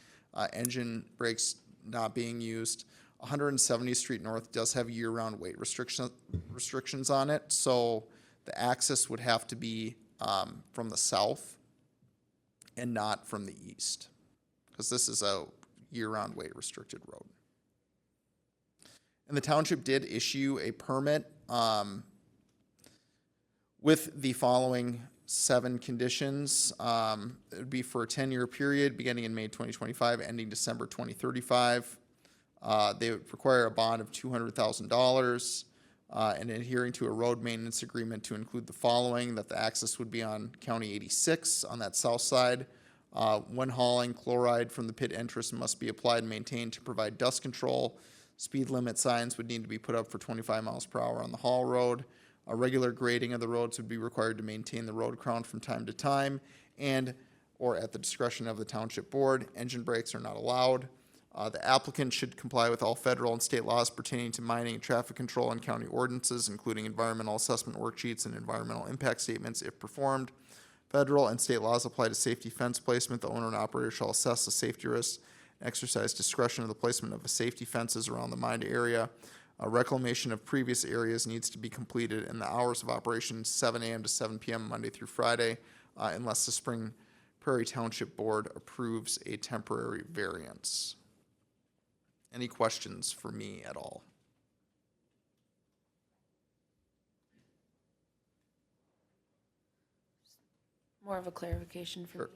Speaker 5: engine brakes not being used. 170th Street North does have year-round weight restrictions on it, so the access would have to be from the south and not from the east, because this is a year-round weight restricted road. And the township did issue a permit with the following 7 conditions. It would be for a 10-year period beginning in May 2025, ending December 2035. They would require a bond of $200,000 and adhering to a road maintenance agreement to include the following: that the access would be on County 86 on that south side. When hauling, chloride from the pit entrance must be applied and maintained to provide dust control. Speed limit signs would need to be put up for 25 miles per hour on the haul road. A regular grading of the roads would be required to maintain the road crown from time to time and or at the discretion of the township board. Engine brakes are not allowed. The applicant should comply with all federal and state laws pertaining to mining and traffic control and county ordinances, including environmental assessment worksheets and environmental impact statements if performed. Federal and state laws apply to safety fence placement. The owner and operator shall assess the safety risks and exercise discretion of the placement of the safety fences around the mined area. Reclamation of previous areas needs to be completed in the hours of operation 7 a.m. to 7 p.m. Monday through Friday, unless the Spring Prairie Township Board approves a temporary variance. Any questions for me at all?
Speaker 1: More of a clarification for
Speaker 5: Sure.
Speaker 1: me.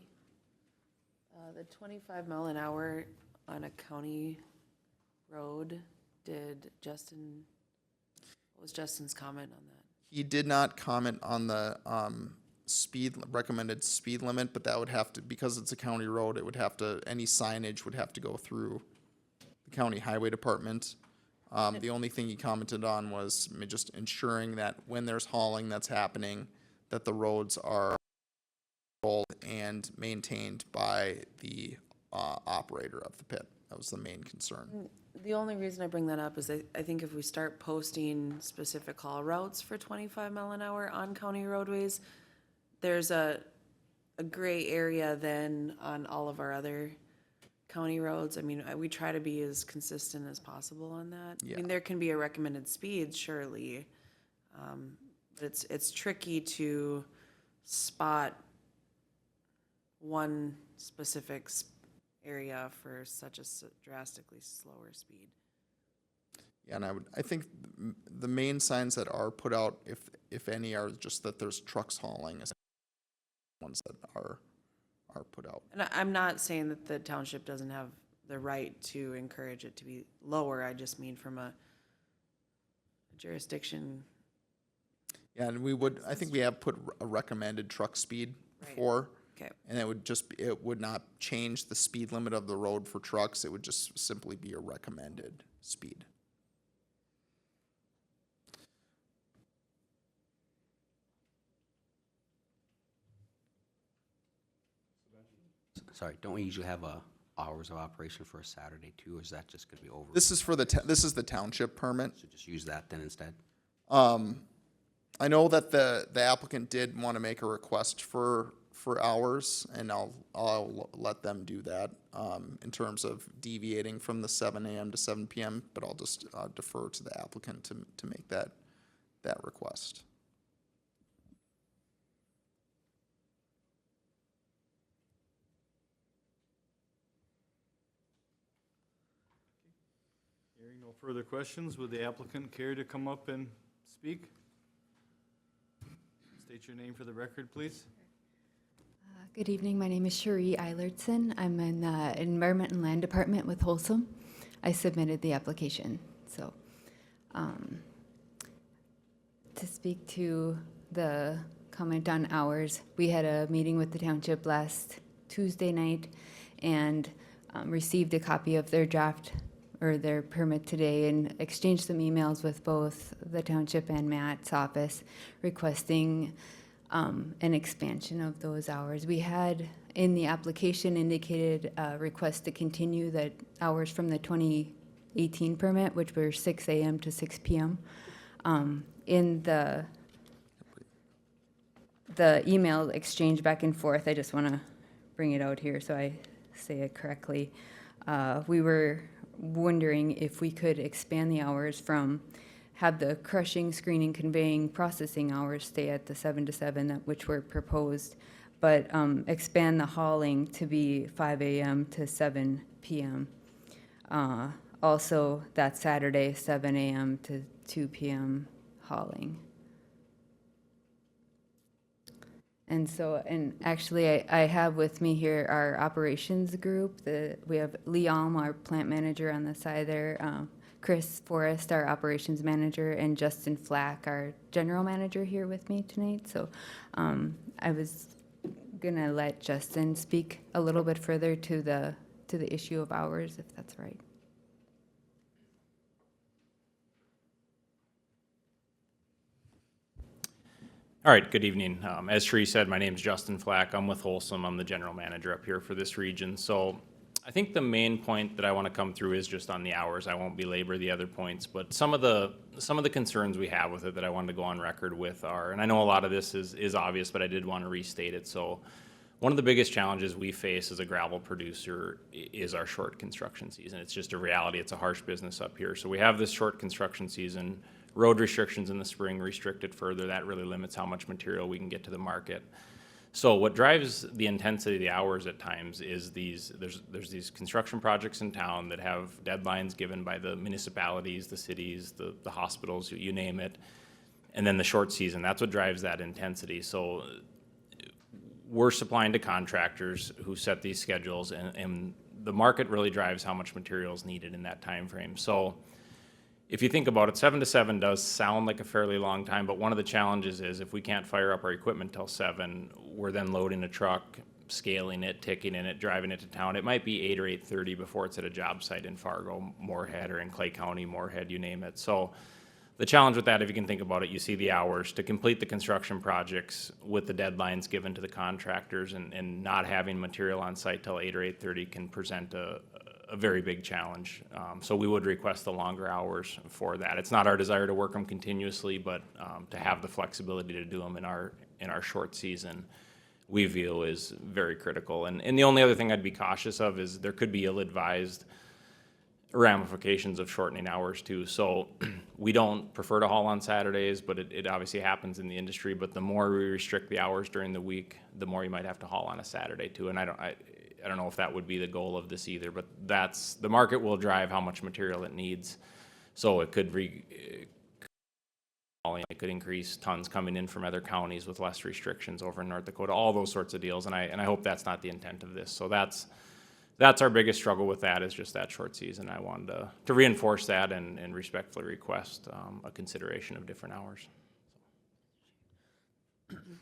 Speaker 1: The 25 mile an hour on a county road, what was Justin's comment on that?
Speaker 5: He did not comment on the recommended speed limit, but that would have to, because it's a county road, it would have to, any signage would have to go through the county highway department. The only thing he commented on was just ensuring that when there's hauling that's happening, that the roads are controlled and maintained by the operator of the pit. That was the main concern.
Speaker 1: The only reason I bring that up is I think if we start posting specific haul routes for 25 mile an hour on county roadways, there's a gray area then on all of our other county roads. I mean, we try to be as consistent as possible on that. I
Speaker 5: Yeah.
Speaker 1: mean, there can be a recommended speed, surely. But it's tricky to spot one specific area for such a drastically slower speed.
Speaker 5: Yeah, and I think the main signs that are put out, if any, are just that there's trucks hauling is ones that are put out.
Speaker 1: And I'm not saying that the township doesn't have the right to encourage it to be lower. I just mean from a jurisdiction.
Speaker 5: Yeah, and I think we have put a recommended truck speed
Speaker 1: Right.
Speaker 5: before.
Speaker 1: Okay.
Speaker 5: And it would not change the speed limit of the road for trucks. It would just simply be a recommended speed.
Speaker 6: Sorry, don't we usually have hours of operation for a Saturday too, or is that just gonna be over?
Speaker 5: This is for this is the township permit.
Speaker 6: So just use that then instead?
Speaker 5: I know that the applicant did want to make a request for hours, and I'll let them do that in terms of deviating from the 7 a.m. to 7 p.m., but I'll just defer to the applicant to make that request.
Speaker 2: Hearing no further questions, would the applicant care to come up and speak? State your name for the record, please.
Speaker 8: Good evening. My name is Cherie Eilertson. I'm in the Environment and Land Department with Wholesome. I submitted the application. So, to speak to the comment on hours, we had a meeting with the township last Tuesday night and received a copy of their draft or their permit today and exchanged some emails with both the township and Matt's office requesting an expansion of those hours. We had in the application indicated request to continue the hours from the 2018 permit, which were 6 a.m. to 6 p.m. In the email exchange back and forth, I just want to bring it out here so I say it correctly. We were wondering if we could expand the hours from have the crushing, screening, conveying, processing hours stay at the 7 to 7, which were proposed, but expand the hauling to be 5 a.m. to 7 p.m. Also, that Saturday, 7 a.m. to 2 p.m. hauling. And so, and actually, I have with me here our operations group. We have Lee Alm, our plant manager on the side there, Chris Forrest, our operations manager, and Justin Flack, our general manager, here with me tonight. So I was gonna let Justin speak a little bit further to the issue of hours, if that's right.
Speaker 9: All right, good evening. As Sheree said, my name's Justin Flack. I'm with Wholesome. I'm the general manager up here for this region. So I think the main point that I want to come through is just on the hours. I won't belabor the other points, but some of the concerns we have with it that I wanted to go on record with are, and I know a lot of this is obvious, but I did want to restate it. So one of the biggest challenges we face as a gravel producer is our short construction season. It's just a reality. It's a harsh business up here. So we have this short construction season. Road restrictions in the spring restrict it further. That really limits how much material we can get to the market. So what drives the intensity of the hours at times is there's these construction projects in town that have deadlines given by the municipalities, the cities, the hospitals, you name it, and then the short season. That's what drives that intensity. So we're supplying to contractors who set these schedules, and the market really drives how much material is needed in that time frame. So if you think about it, 7 to 7 does sound like a fairly long time, but one of the challenges is if we can't fire up our equipment till 7, we're then loading a truck, scaling it, ticking in it, driving it to town. It might be 8 or 8:30 before it's at a job site in Fargo, Moorhead, or in Clay County, Moorhead, you name it. So the challenge with that, if you can think about it, you see the hours to complete the construction projects with the deadlines given to the contractors, and not having material on site till 8 or 8:30 can present a very big challenge. So we would request the longer hours for that. It's not our desire to work them continuously, but to have the flexibility to do them in our short season, we feel is very critical. And the only other thing I'd be cautious of is there could be ill-advised ramifications of shortening hours too. So we don't prefer to haul on Saturdays, but it obviously happens in the industry. But the more we restrict the hours during the week, the more you might have to haul on a Saturday too. And I don't know if that would be the goal of this either, but the market will drive how much material it needs. So it could increase tons coming in from other counties with less restrictions over in North Dakota, all those sorts of deals. And I hope that's not the intent of this. So that's our biggest struggle with that, is just that short season. I wanted to reinforce that and respectfully request a consideration of different hours.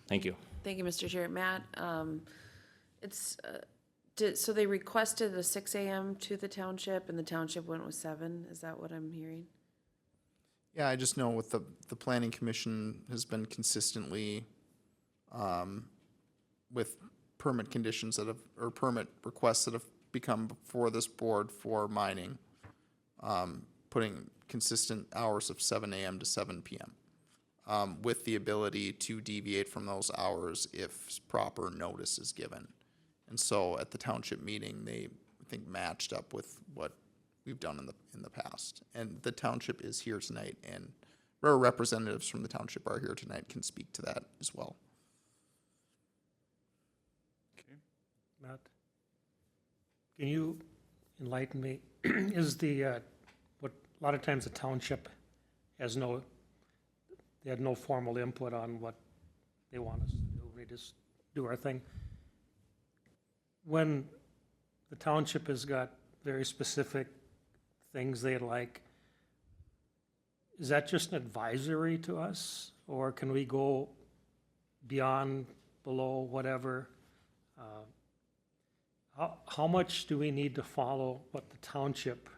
Speaker 9: Thank you.
Speaker 1: Thank you, Mr. Chair. Matt, so they requested a 6 a.m. to the township, and the township went with 7. Is that what I'm hearing?
Speaker 5: Yeah, I just know with the planning commission has been consistently, with permit conditions or permit requests that have become before this board for mining, putting consistent hours of 7 a.m. to 7 p.m. With the ability to deviate from those hours if proper notice is given. And so at the township meeting, they, I think, matched up with what we've done in the past. And the township is here tonight, and our representatives from the township are here tonight, can speak to that as well.
Speaker 10: Matt, can you enlighten me? Is what a lot of times the township they had no formal input on what they want us to do. We just do our thing. When the township has got very specific things they like, is that just an advisory to us, or can we go beyond, below, whatever? How much do we need to follow what the township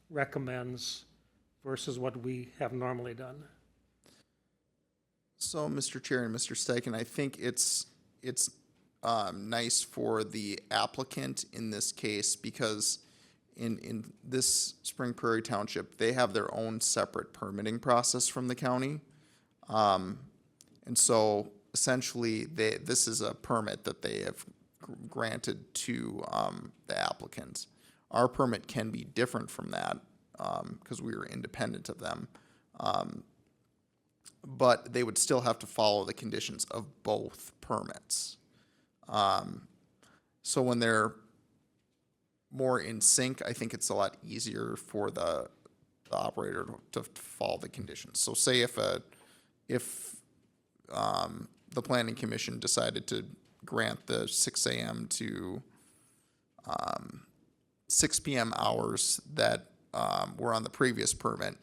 Speaker 10: recommends versus what we have normally done?
Speaker 5: So, Mr. Chair and Mr. Steichen, I think it's nice for the applicant in this case because in this Spring Prairie Township, they have their own separate permitting process from the county. And so essentially, this is a permit that they have granted to the applicant. Our permit can be different from that because we are independent of them. But they would still have to follow the conditions of both permits. So when they're more in sync, I think it's a lot easier for the operator to follow the conditions. So say if the planning commission decided to grant the 6 a.m. to 6 p.m. hours that were on the previous permit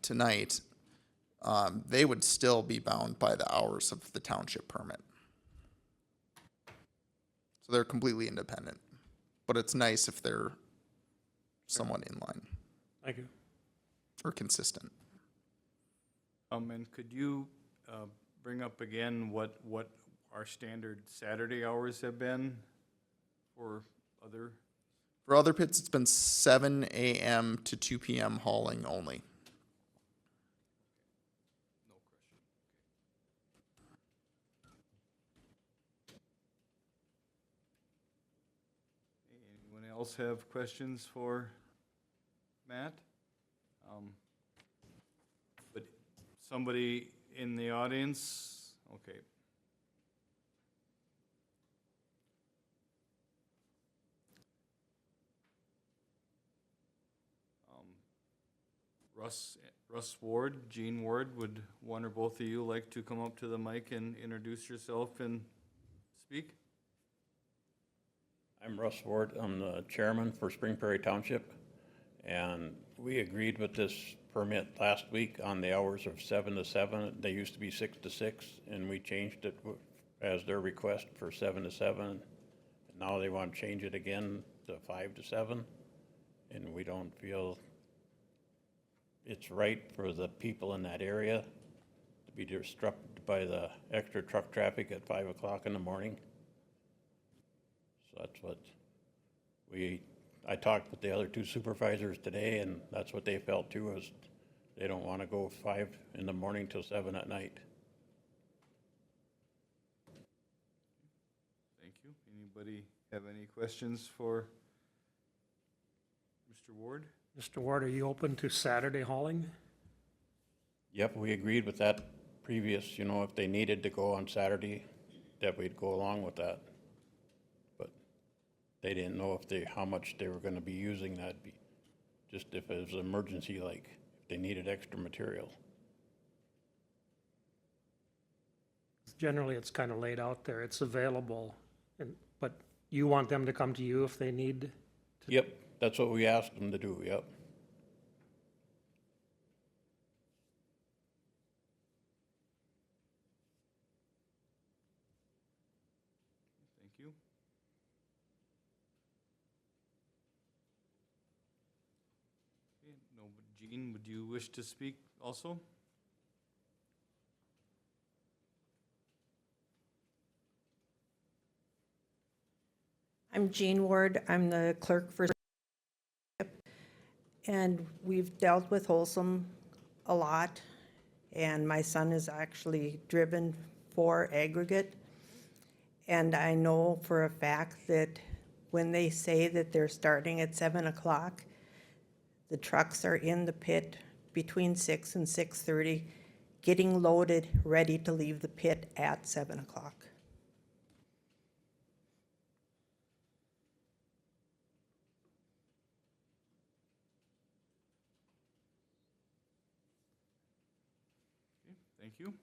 Speaker 5: tonight, they would still be bound by the hours of the township permit. So they're completely independent, but it's nice if they're somewhat in line
Speaker 10: Thank you.
Speaker 5: or consistent.
Speaker 2: And could you bring up again what our standard Saturday hours have been for other?
Speaker 5: For other pits, it's been 7 a.m. to 2 p.m. hauling only.
Speaker 2: Anyone else have questions for Matt? But somebody in the audience, okay. Russ Ward, Gene Ward, would one or both of you like to come up to the mic and introduce yourself and speak?
Speaker 11: I'm Russ Ward. I'm the chairman for Spring Prairie Township, and we agreed with this permit last week on the hours of 7 to 7. They used to be 6 to 6, and we changed it as their request for 7 to 7. And now they want to change it again to 5 to 7, and we don't feel it's right for the people in that area to be disrupted by the extra truck traffic at 5 o'clock in the morning. So that's what I talked with the other two supervisors today, and that's what they felt too, is they don't want to go 5 in the morning till 7 at night.
Speaker 2: Thank you. Anybody have any questions for Mr. Ward?
Speaker 10: Mr. Ward, are you open to Saturday hauling?
Speaker 11: Yep, we agreed with that previous, if they needed to go on Saturday, that we'd go along with that. But they didn't know how much they were gonna be using that, just if it was an emergency, like if they needed extra material.
Speaker 10: Generally, it's kind of laid out there. It's available, but you want them to come to you if they need?
Speaker 11: Yep, that's what we asked them to do, yep.
Speaker 2: Thank you. Okay, no, but Jean, would you wish to speak also?
Speaker 12: I'm Jean Ward. I'm the clerk for, and we've dealt with Wholesome a lot, and my son is actually driven for aggregate. And I know for a fact that when they say that they're starting at 7 o'clock, the trucks are in the pit between 6 and 6:30, getting loaded, ready to leave the pit at 7 o'clock.
Speaker 2: Thank you.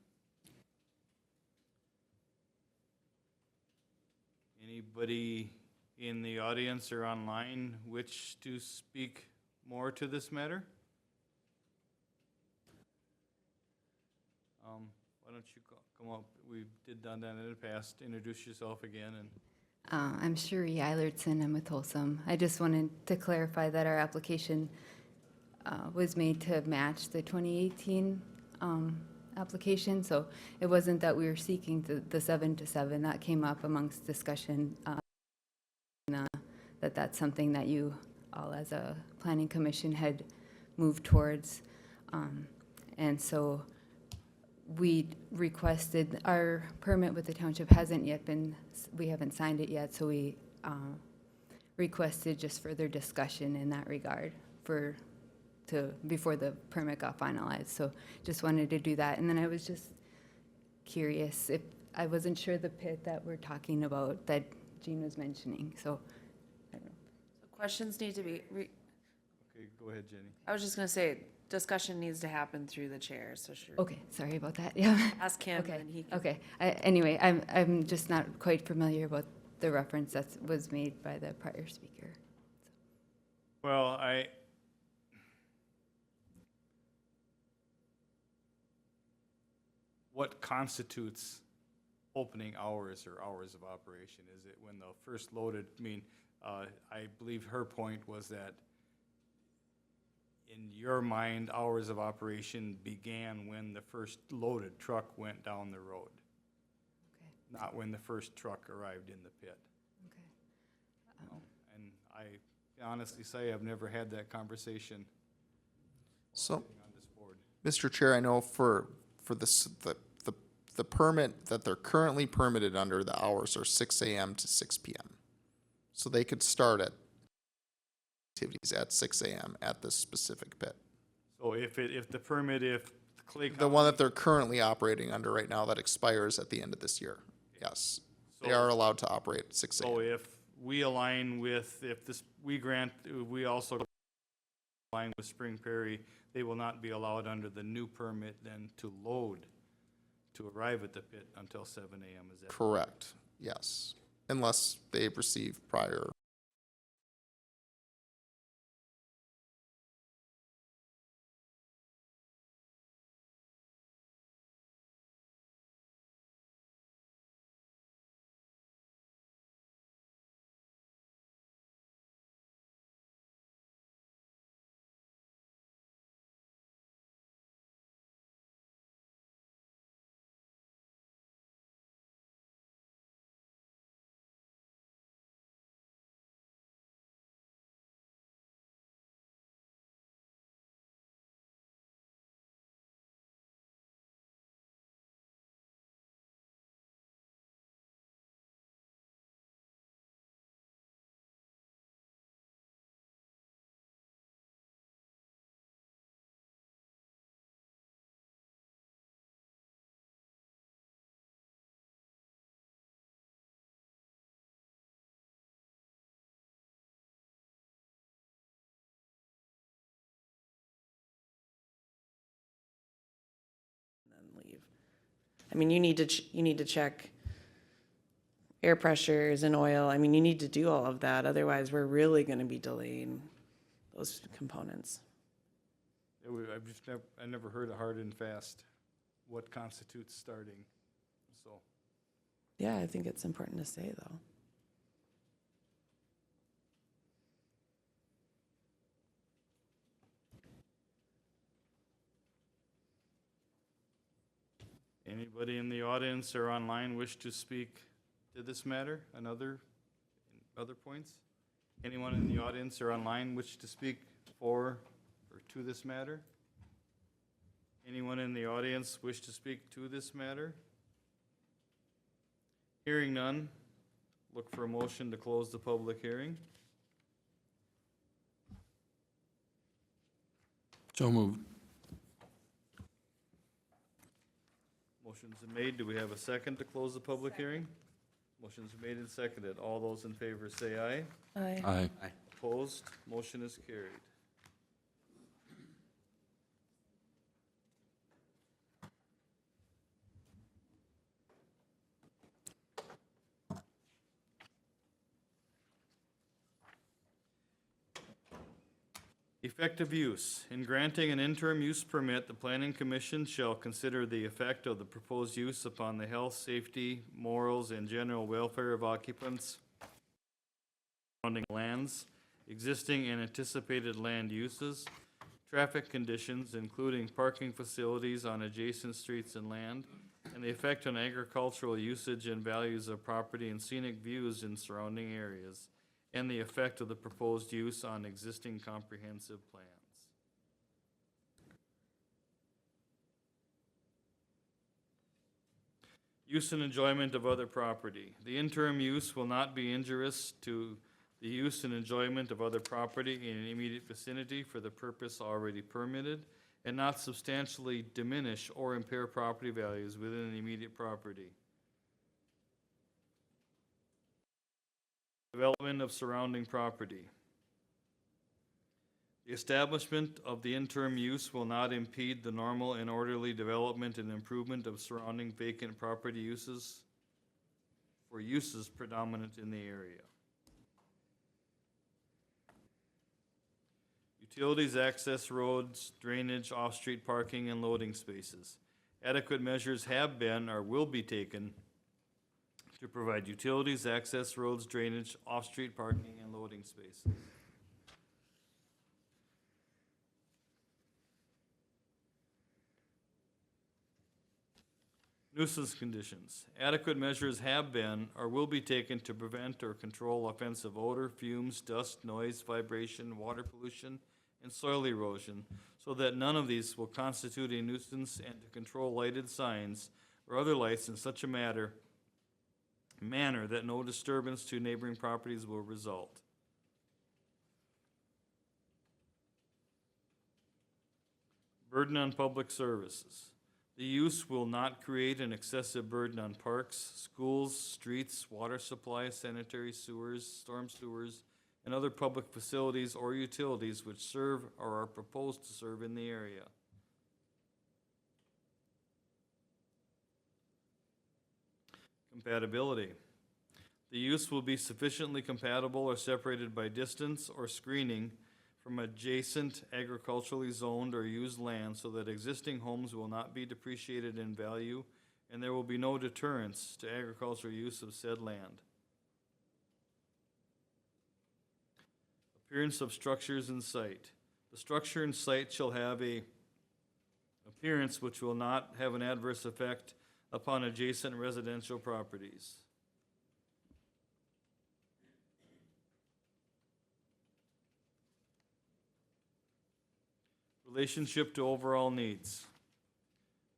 Speaker 2: Anybody in the audience or online wish to speak more to this matter? Why don't you come up? We did done that in the past. Introduce yourself again and.
Speaker 8: I'm Cherie Eilertson. I'm with Wholesome. I just wanted to clarify that our application was made to match the 2018 application, so it wasn't that we were seeking the 7 to 7. That came up amongst discussion, that that's something that you all as a planning commission had moved towards. And so we requested, our permit with the township hasn't yet been, we haven't signed it yet, so we requested just further discussion in that regard before the permit got finalized. So just wanted to do that. And then I was just curious if, I wasn't sure the pit that we're talking about that Jean was mentioning, so I don't know.
Speaker 1: Questions need to be,
Speaker 2: Okay, go ahead, Jenny.
Speaker 1: I was just gonna say, discussion needs to happen through the chair, so sure.
Speaker 8: Okay, sorry about that, yeah.
Speaker 1: Ask him
Speaker 8: Okay,
Speaker 1: and he can.
Speaker 8: okay. Anyway, I'm just not quite familiar about the reference that was made by the prior speaker.
Speaker 2: Well, what constitutes opening hours or hours of operation? Is it when the first loaded, I believe her point was that in your mind, hours of operation began when the first loaded truck went down the road,
Speaker 8: Okay,
Speaker 2: not when the first truck arrived in the pit.
Speaker 8: okay.
Speaker 2: And I honestly say I've never had that conversation
Speaker 5: So,
Speaker 2: on this board.
Speaker 5: Mr. Chair, I know for this, the permit that they're currently permitted under, the hours are 6 AM to 6 PM. So they could start at activities at 6 AM at this specific pit.
Speaker 2: So if Clay County.
Speaker 5: The one that they're currently operating under right now that expires at the end of this year. Yes. They are allowed to operate at 6
Speaker 2: So
Speaker 5: AM.
Speaker 2: if we align with, we also align with Spring Prairie, they will not be allowed under the new permit then to load, to arrive at the pit until 7 AM, is that?
Speaker 5: Correct, yes. Unless they've received prior.
Speaker 1: And leave. I mean, you need to check air pressures and oil. I mean, you need to do all of that. Otherwise, we're really gonna be delaying those components.
Speaker 2: I never heard of hard and fast, what constitutes starting, so.
Speaker 1: Yeah, I think it's important to say, though.
Speaker 2: Anybody in the audience or online wish to speak to this matter? Other points? Anyone in the audience or online wish to speak for or to this matter? Anyone in the audience wish to speak to this matter? Hearing none, look for a motion to close the public hearing.
Speaker 3: So moved.
Speaker 2: Motion's been made. Do we have a second to close the public hearing? Motion's made and seconded. All those in favor say aye.
Speaker 3: Aye.
Speaker 2: Opposed? Motion is carried. Effective use. In granting an interim use permit, the planning commission shall consider the effect of the proposed use upon the health, safety, morals, and general welfare of occupants surrounding lands, existing and anticipated land uses, traffic conditions, including parking facilities on adjacent streets and land, and the effect on agricultural usage and values of property and scenic views in surrounding areas, and the effect of the proposed use on existing comprehensive plans. Use and enjoyment of other property. The interim use will not be injurious to the use and enjoyment of other property in an immediate vicinity for the purpose already permitted, and not substantially diminish or impair property values within the immediate property. Development of surrounding property. The establishment of the interim use will not impede the normal and orderly development and improvement of surrounding vacant property uses for uses predominant in the area. Utilities, access roads, drainage, off-street parking, and loading spaces. Adequate measures have been or will be taken to provide utilities, access roads, drainage, off-street parking, and loading spaces. Nuisance conditions. Adequate measures have been or will be taken to prevent or control offensive odor, fumes, dust, noise, vibration, water pollution, and soil erosion, so that none of these will constitute a nuisance, and to control lighted signs or other lights in such a manner that no disturbance to neighboring properties will result. Burden on public services. The use will not create an excessive burden on parks, schools, streets, water supply, sanitary sewers, storm sewers, and other public facilities or utilities which serve or are proposed to serve in the area. Compatibility. The use will be sufficiently compatible or separated by distance or screening from adjacent agriculturally zoned or used land so that existing homes will not be depreciated in value, and there will be no deterrence to agricultural use of said land. Appearance of structures in site. The structure in site shall have a appearance which will not have an adverse effect upon adjacent residential properties. Relationship to overall needs.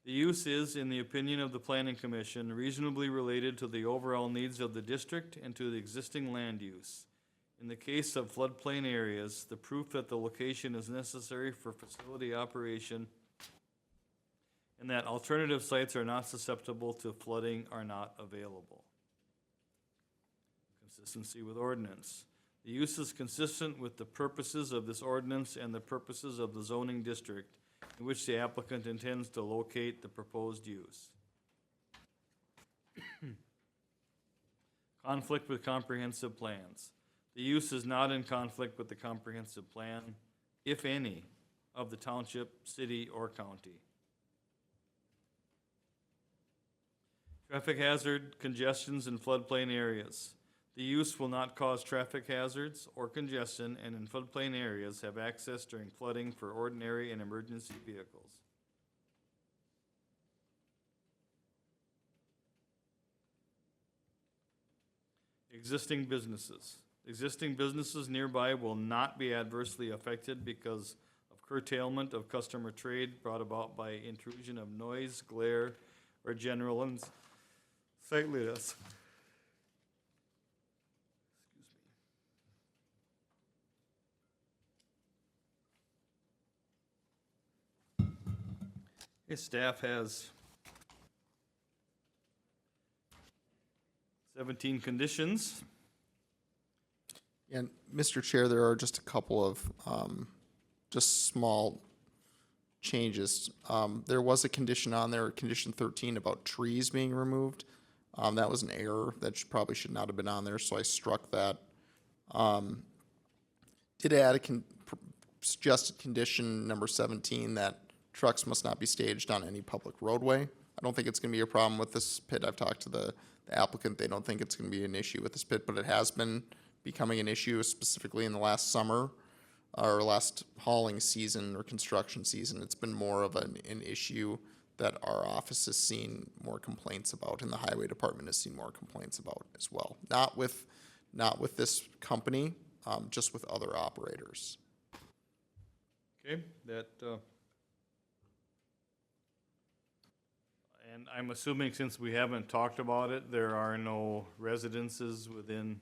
Speaker 2: The use is, in the opinion of the Planning Commission, reasonably related to the overall needs of the district and to the existing land use. In the case of floodplain areas, the proof that the location is necessary for facility operation and that alternative sites are not susceptible to flooding are not available. Consistency with ordinance. The use is consistent with the purposes of this ordinance and the purposes of the zoning district in which the applicant intends to locate the proposed use. Conflict with comprehensive plans. The use is not in conflict with the comprehensive plan, if any, of the township, city, or county. Traffic hazard, congestions in floodplain areas. The use will not cause traffic hazards or congestion, and in floodplain areas have access during flooding for ordinary and emergency vehicles. Existing businesses. Existing businesses nearby will not be adversely affected because of curtailment of customer trade brought about by intrusion of noise, glare, or general unsightliness. His staff has 17 conditions.
Speaker 5: And Mr. Chair, there are just a couple of just small changes. There was a condition on there, condition 13, about trees being removed. That was an error that probably should not have been on there, so I struck that. Did add a suggested condition number 17 that trucks must not be staged on any public roadway. I don't think it's going to be a problem with this pit. I've talked to the applicant. They don't think it's going to be an issue with this pit, but it has been becoming an issue, specifically in the last summer. our last hauling season or construction season, it's been more of an issue that our office has seen more complaints about, and the highway department has seen more complaints about as well. Not with this company, just with other operators.
Speaker 2: Okay, and I'm assuming since we haven't talked about it, there are no residences within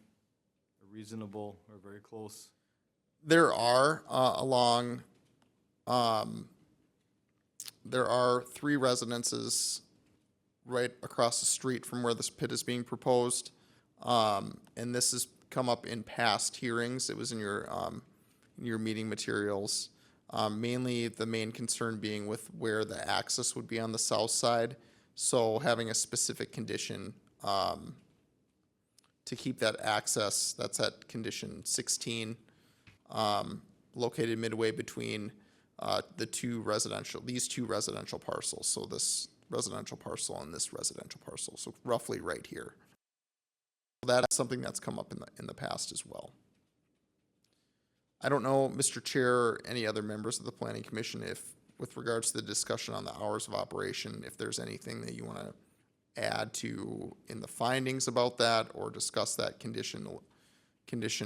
Speaker 2: a reasonable or very close.
Speaker 5: There are there are 3 residences right across the street from where this pit is being proposed. And this has come up in past hearings. It was in your meeting materials. Mainly the main concern being with where the access would be on the south side. So having a specific condition to keep that access, that's at condition 16, located midway between these two residential parcels. So this residential parcel and this residential parcel. So roughly right here. That's something that's come up in the past as well. I don't know, Mr. Chair, or any other members of the Planning Commission, if, with regards to the discussion on the hours of operation, if there's anything that you want to add to in the findings about that, or discuss that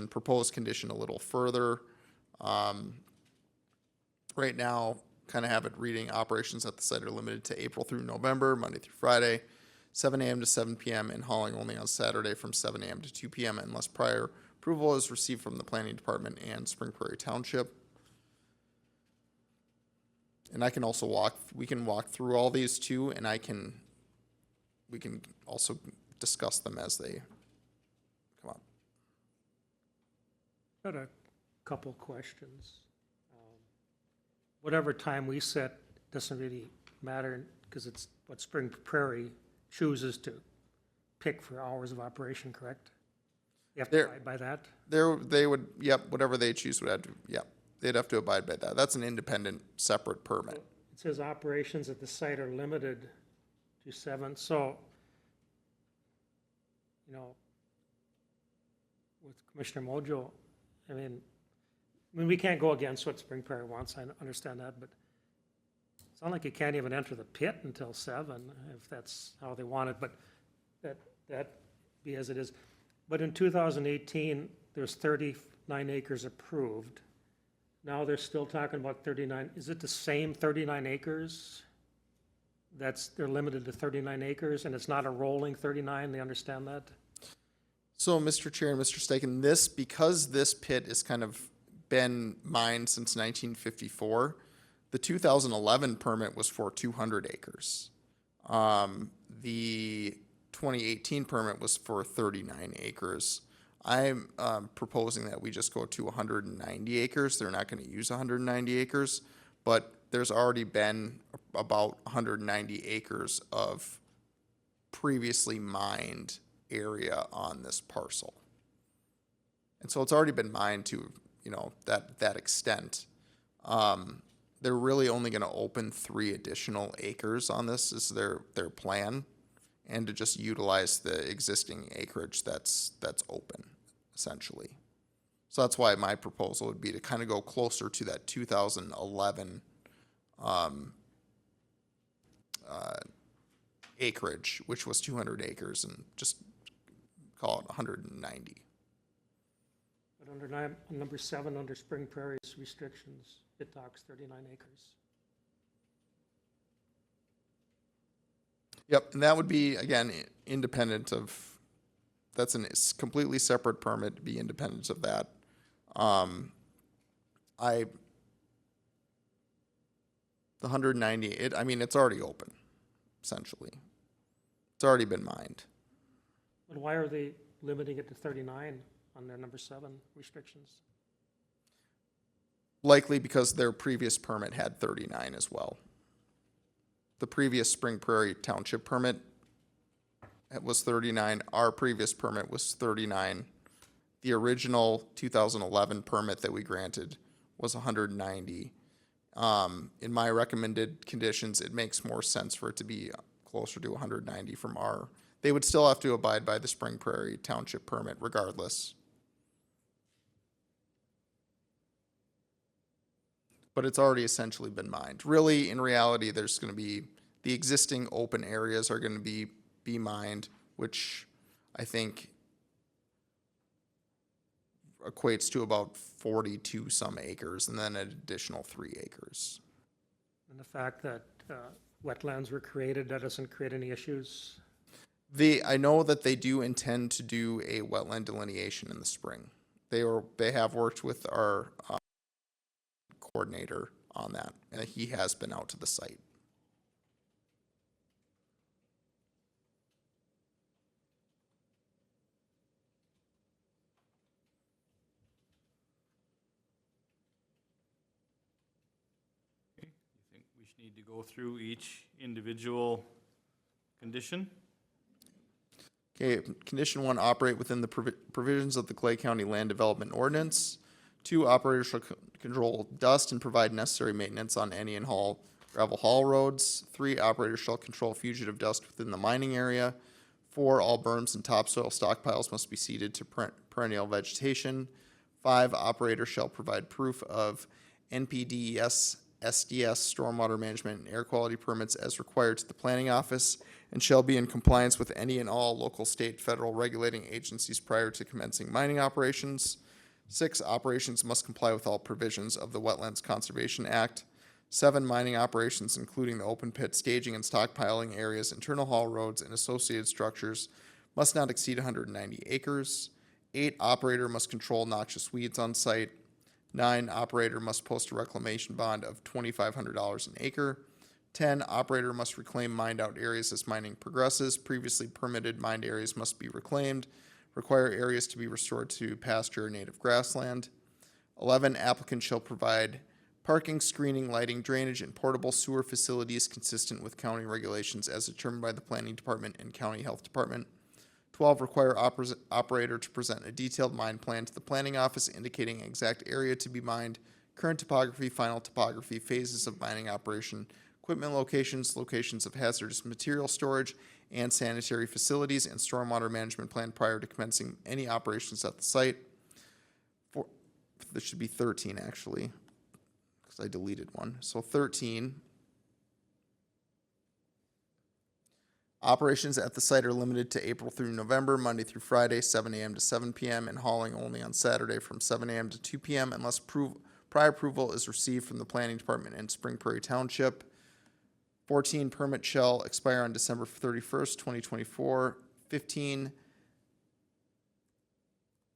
Speaker 5: proposed condition a little further. Right now, kind of have it reading, operations at the site are limited to April through November, Monday through Friday, 7 a.m. to 7 p.m., and hauling only on Saturday from 7 a.m. to 2 p.m. unless prior approval is received from the Planning Department and Spring Prairie Township. And I can also we can walk through all these too, and we can also discuss them as they come up.
Speaker 10: Got a couple questions. Whatever time we set doesn't really matter because it's what Spring Prairie chooses to pick for hours of operation, correct? You have to abide by that?
Speaker 5: They would, yep, whatever they choose would have to, yep, they'd have to abide by that. That's an independent, separate permit.
Speaker 10: It says operations at the site are limited to 7, so, you know, with Commissioner Mojo, I mean, we can't go against what Spring Prairie wants, I understand that, but it's not like you can't even enter the pit until 7, if that's how they want it, but that be as it is. But in 2018, there's 39 acres approved. Now they're still talking about 39, is it the same 39 acres? They're limited to 39 acres, and it's not a rolling 39, they understand that?
Speaker 5: So, Mr. Chair and Mr. Staken, because this pit has kind of been mined since 1954, the 2011 permit was for 200 acres. The 2018 permit was for 39 acres. I'm proposing that we just go to 190 acres. They're not going to use 190 acres, but there's already been about 190 acres of previously mined area on this parcel. And so it's already been mined to, that extent. They're really only going to open 3 additional acres on this is their plan, and to just utilize the existing acreage that's open, essentially. So that's why my proposal would be to kind of go closer to that 2011 acreage, which was 200 acres, and just call it 190.
Speaker 10: But under number 7, under Spring Prairie's restrictions, it talks 39 acres.
Speaker 5: Yep, and that would be, again, independent of, that's a completely separate permit to be independent of that. The 190, it's already open, essentially. It's already been mined.
Speaker 10: But why are they limiting it to 39 on their number 7 restrictions?
Speaker 5: Likely because their previous permit had 39 as well. The previous Spring Prairie Township permit was 39. Our previous permit was 39. The original 2011 permit that we granted was 190. In my recommended conditions, it makes more sense for it to be closer to 190 from our. They would still have to abide by the Spring Prairie Township permit regardless. but it's already essentially been mined. Really, in reality, there's going to be, the existing open areas are going to be mined, which I think equates to about 42 some acres, and then an additional 3 acres.
Speaker 10: And the fact that wetlands were created, that doesn't create any issues?
Speaker 5: I know that they do intend to do a wetland delineation in the spring. They have worked with our coordinator on that, and he has been out to the site.
Speaker 2: You think we should need to go through each individual condition?
Speaker 5: Okay, condition 1, operate within the provisions of the Clay County Land Development Ordinance. 2, operators shall control dust and provide necessary maintenance on any and all gravel haul roads. 3, operators shall control fugitive dust within the mining area. 4, all berms and topsoil stockpiles must be seeded to perennial vegetation. 5, operator shall provide proof of NPDES, SDS, stormwater management, and air quality permits as required to the planning office, and shall be in compliance with any and all local, state, federal regulating agencies prior to commencing mining operations. 6, operations must comply with all provisions of the Wetlands Conservation Act. 7, mining operations, including the open pit staging and stockpiling areas, internal haul roads, and associated structures, must not exceed 190 acres. 8, operator must control noxious weeds on site. 9, operator must post a reclamation bond of $2,500 an acre. 10, operator must reclaim mined out areas as mining progresses. Previously permitted mined areas must be reclaimed. Require areas to be restored to pasture or native grassland. 11, applicant shall provide parking, screening, lighting, drainage, and portable sewer facilities consistent with county regulations as determined by the planning department and county health department. 12, require operator to present a detailed mine plan to the planning office indicating exact area to be mined, current topography, final topography, phases of mining operation, equipment locations, locations of hazardous material storage, and sanitary facilities, and stormwater management plan prior to commencing any operations at the site. This should be 13, actually, because I deleted one. So 13. Operations at the site are limited to April through November, Monday through Friday, 7 a.m. to 7 p.m., and hauling only on Saturday from 7 a.m. to 2 p.m. unless prior approval is received from the planning department in Spring Prairie Township. 14, permit shall expire on December 31st, 2024. 15,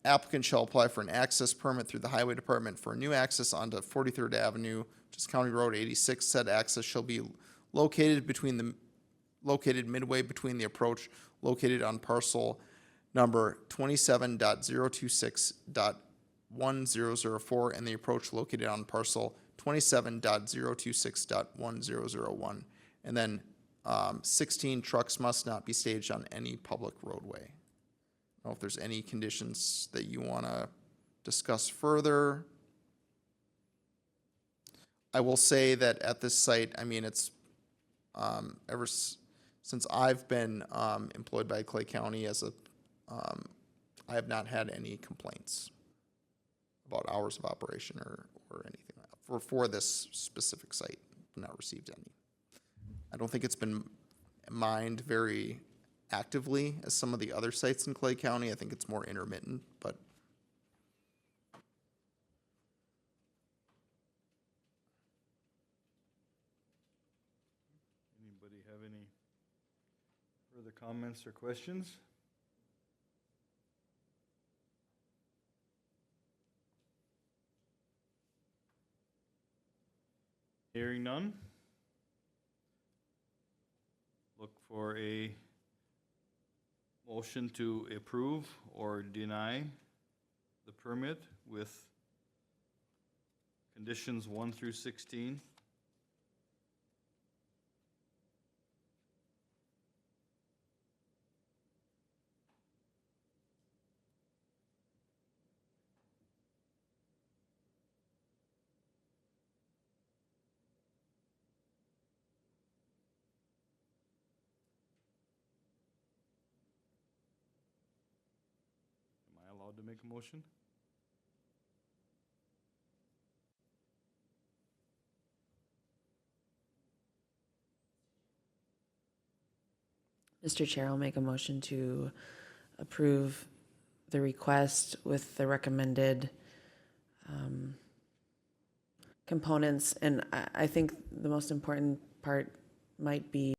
Speaker 5: applicant shall apply for an access permit through the Highway Department for a new access onto 43rd Avenue, which is County Road 86. Said access shall be located midway between the approach located on parcel number 27.026.1004 and the approach located on parcel 27.026.1001. And then 16, trucks must not be staged on any public roadway. I don't know if there's any conditions that you want to discuss further. I will say that at this site, I mean, it's since I've been employed by Clay County as I have not had any complaints about hours of operation or anything like that. For this specific site. Not received any. I don't think it's been mined very actively as some of the other sites in Clay County. I think it's more intermittent, but
Speaker 2: Anybody have any further comments or questions? Hearing none. Look for a motion to approve or deny the permit with conditions 1 through 16. Am I allowed to make a motion?
Speaker 1: Mr. Chair, I'll make a motion to approve the request with the recommended components. And I think the most important part might be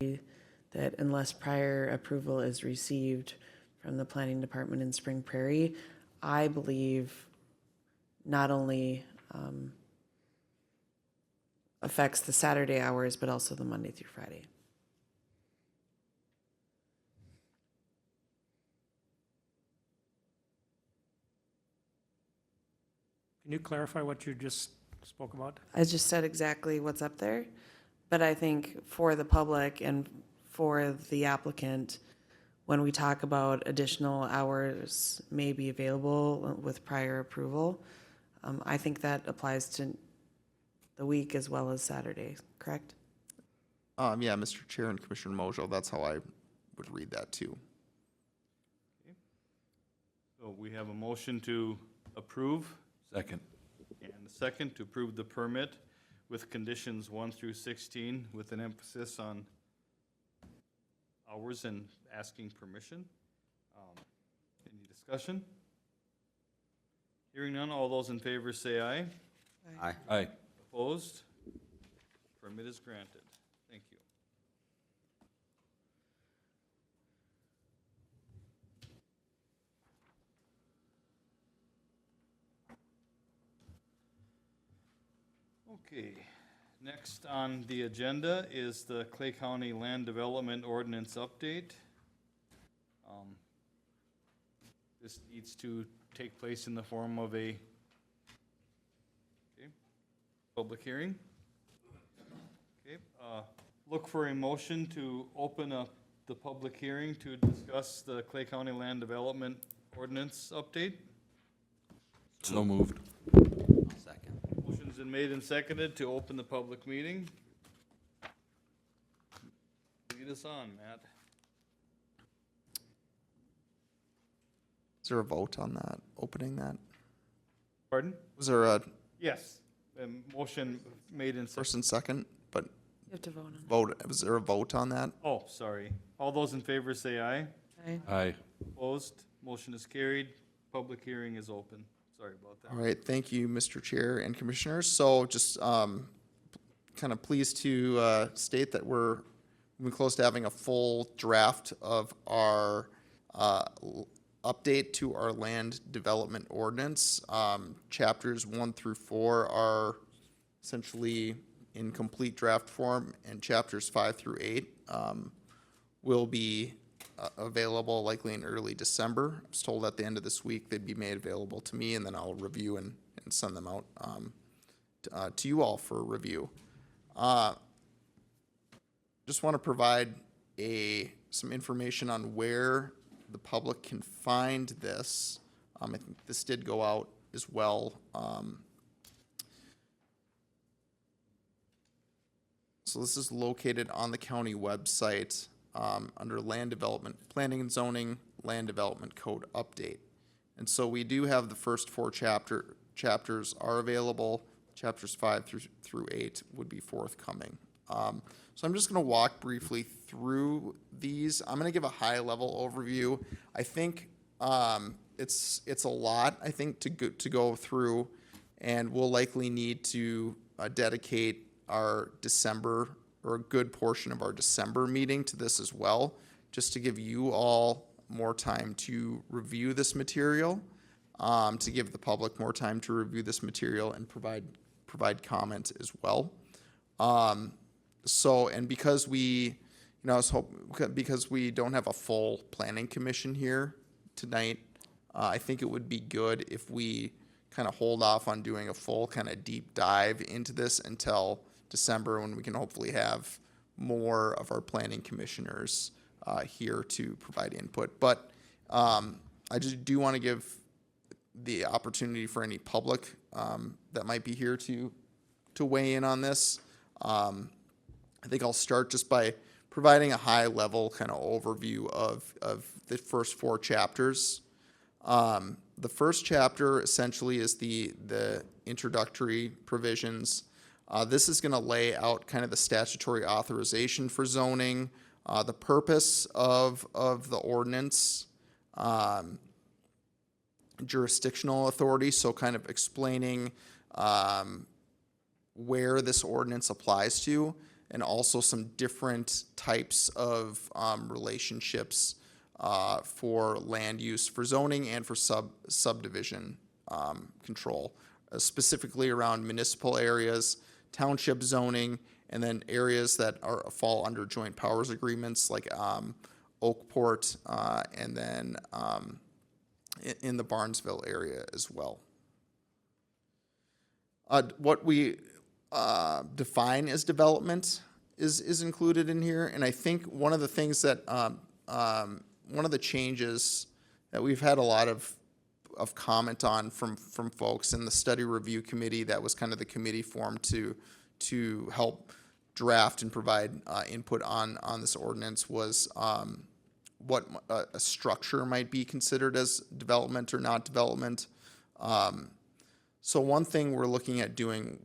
Speaker 1: that unless prior approval is received from the planning department in Spring Prairie, I believe not only affects the Saturday hours, but also the Monday through Friday.
Speaker 10: Can you clarify what you just spoke about?
Speaker 1: I just said exactly what's up there, but I think for the public and for the applicant, when we talk about additional hours may be available with prior approval, I think that applies to the week as well as Saturday, correct?
Speaker 5: Yeah, Mr. Chair and Commissioner Mojo, that's how I would read that too.
Speaker 2: So we have a motion to approve
Speaker 3: Second.
Speaker 2: and a second to approve the permit with conditions 1 through 16 with an emphasis on hours and asking permission. Any discussion? Hearing none, all those in favor say aye.
Speaker 6: Aye.
Speaker 3: Aye.
Speaker 2: Opposed? Permit is granted. Thank you. Okay, next on the agenda is the Clay County Land Development Ordinance Update. This needs to take place in the form of a public hearing. Okay, look for a motion to open up the public hearing to discuss the Clay County Land Development Ordinance Update.
Speaker 3: So moved.
Speaker 6: Second.
Speaker 2: Motion's been made and seconded to open the public meeting. Lead us on, Matt.
Speaker 5: Is there a vote on that, opening that?
Speaker 2: Pardon?
Speaker 5: Was there a
Speaker 2: Yes. Motion made and seconded.
Speaker 5: first and second, but
Speaker 1: You have to vote on it.
Speaker 5: vote, was there a vote on that?
Speaker 2: Oh, sorry. All those in favor say aye.
Speaker 1: Aye.
Speaker 3: Aye.
Speaker 2: Opposed? Motion is carried. Public hearing is open. Sorry about that.
Speaker 5: All right, thank you, Mr. Chair and Commissioners. So just kind of pleased to state that we're close to having a full draft of our update to our land development ordinance. Chapters 1 through 4 are essentially in complete draft form, and chapters 5 through 8 will be available likely in early December. I was told at the end of this week they'd be made available to me, and then I'll review and send them out to you all for review. Just want to provide some information on where the public can find this. I think this did go out as well. So this is located on the county website under Land Development, Planning and Zoning, Land Development Code Update. And so we do have the first 4 chapters are available. Chapters 5 through 8 would be forthcoming. So I'm just going to walk briefly through these. I'm going to give a high-level overview. I think it's a lot, I think, to go through, and we'll likely need to dedicate our December, or a good portion of our December meeting to this as well, just to give you all more time to review this material, to give the public more time to review this material and provide comment as well. So, and because we, because we don't have a full planning commission here tonight, I think it would be good if we kind of hold off on doing a full kind of deep dive into this until December, when we can hopefully have more of our planning commissioners here to provide input. But I just do want to give the opportunity for any public that might be here to weigh in on this. I think I'll start just by providing a high-level kind of overview of the first 4 chapters. The first chapter essentially is the introductory provisions. This is going to lay out kind of the statutory authorization for zoning, The purpose of the ordinance, jurisdictional authority, so kind of explaining where this ordinance applies to, and also some different types of relationships for land use, for zoning, and for subdivision control, specifically around municipal areas, township zoning, and then areas that fall under joint powers agreements like Oakport, and then in the Barnesville area as well. What we define as development is included in here, and I think one of the things that one of the changes that we've had a lot of comment on from folks in the study review committee, that was kind of the committee formed to help draft and provide input on this ordinance, was what a structure might be considered as development or not development. So one thing we're looking at doing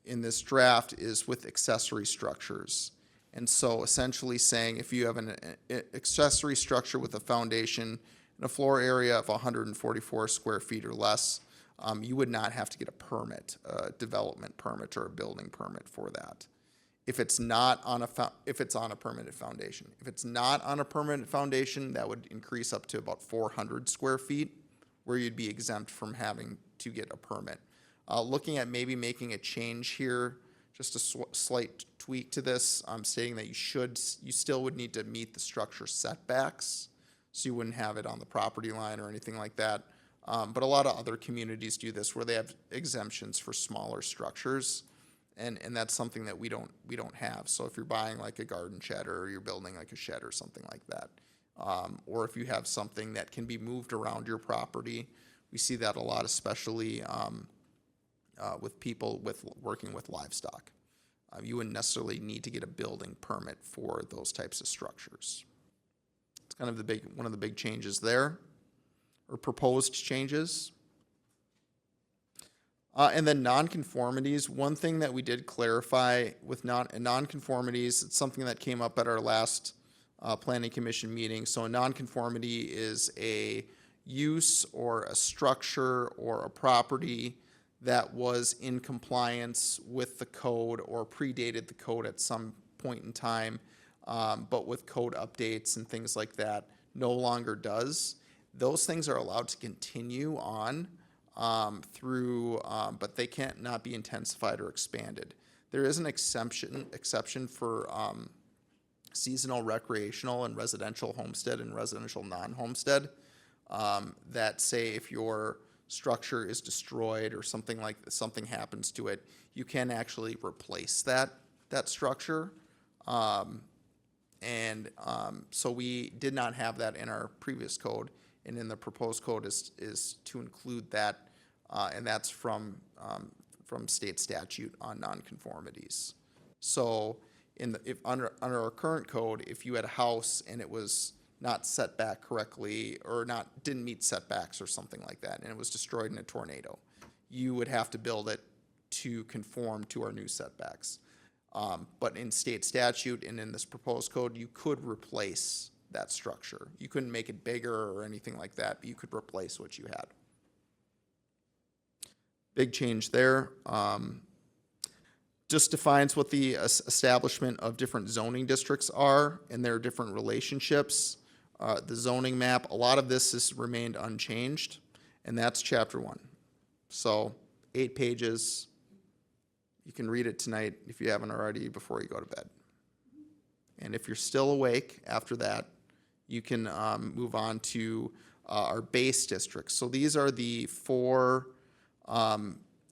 Speaker 5: in this draft is with accessory structures. And so essentially saying if you have an accessory structure with a foundation and a floor area of 144 square feet or less, you would not have to get a permit, a development permit or a building permit for that. If it's not on if it's on a permanent foundation. If it's not on a permanent foundation, that would increase up to about 400 square feet, where you'd be exempt from having to get a permit. Looking at maybe making a change here, just a slight tweak to this, stating that you still would need to meet the structure setbacks, so you wouldn't have it on the property line or anything like that. But a lot of other communities do this, where they have exemptions for smaller structures, and that's something that we don't have. So if you're buying like a garden shed, or you're building like a shed or something like that, or if you have something that can be moved around your property, we see that a lot, especially with people working with livestock. You wouldn't necessarily need to get a building permit for those types of structures. It's kind of one of the big changes there, or proposed changes. And then nonconformities. One thing that we did clarify with nonconformities, it's something that came up at our last planning commission meeting. So a nonconformity is a use or a structure or a property that was in compliance with the code or predated the code at some point in time, but with code updates and things like that, no longer does. Those things are allowed to continue on through, but they can't not be intensified or expanded. There is an exception for seasonal recreational and residential homestead and residential non-homestead, that say if your structure is destroyed or something happens to it, you can actually replace that structure. So we did not have that in our previous code, and in the proposed code is to include that, and that's from state statute on nonconformities. So if under our current code, if you had a house and it was not set back correctly, or didn't meet setbacks or something like that, and it was destroyed in a tornado, you would have to build it to conform to our new setbacks. But in state statute and in this proposed code, you could replace that structure. You couldn't make it bigger or anything like that, but you could replace what you had. Big change there. Just defines what the establishment of different zoning districts are and their different relationships. The zoning map, a lot of this has remained unchanged, and that's chapter 1. So 8 pages. You can read it tonight if you haven't already before you go to bed. And if you're still awake after that, you can move on to our base districts. So these are the 4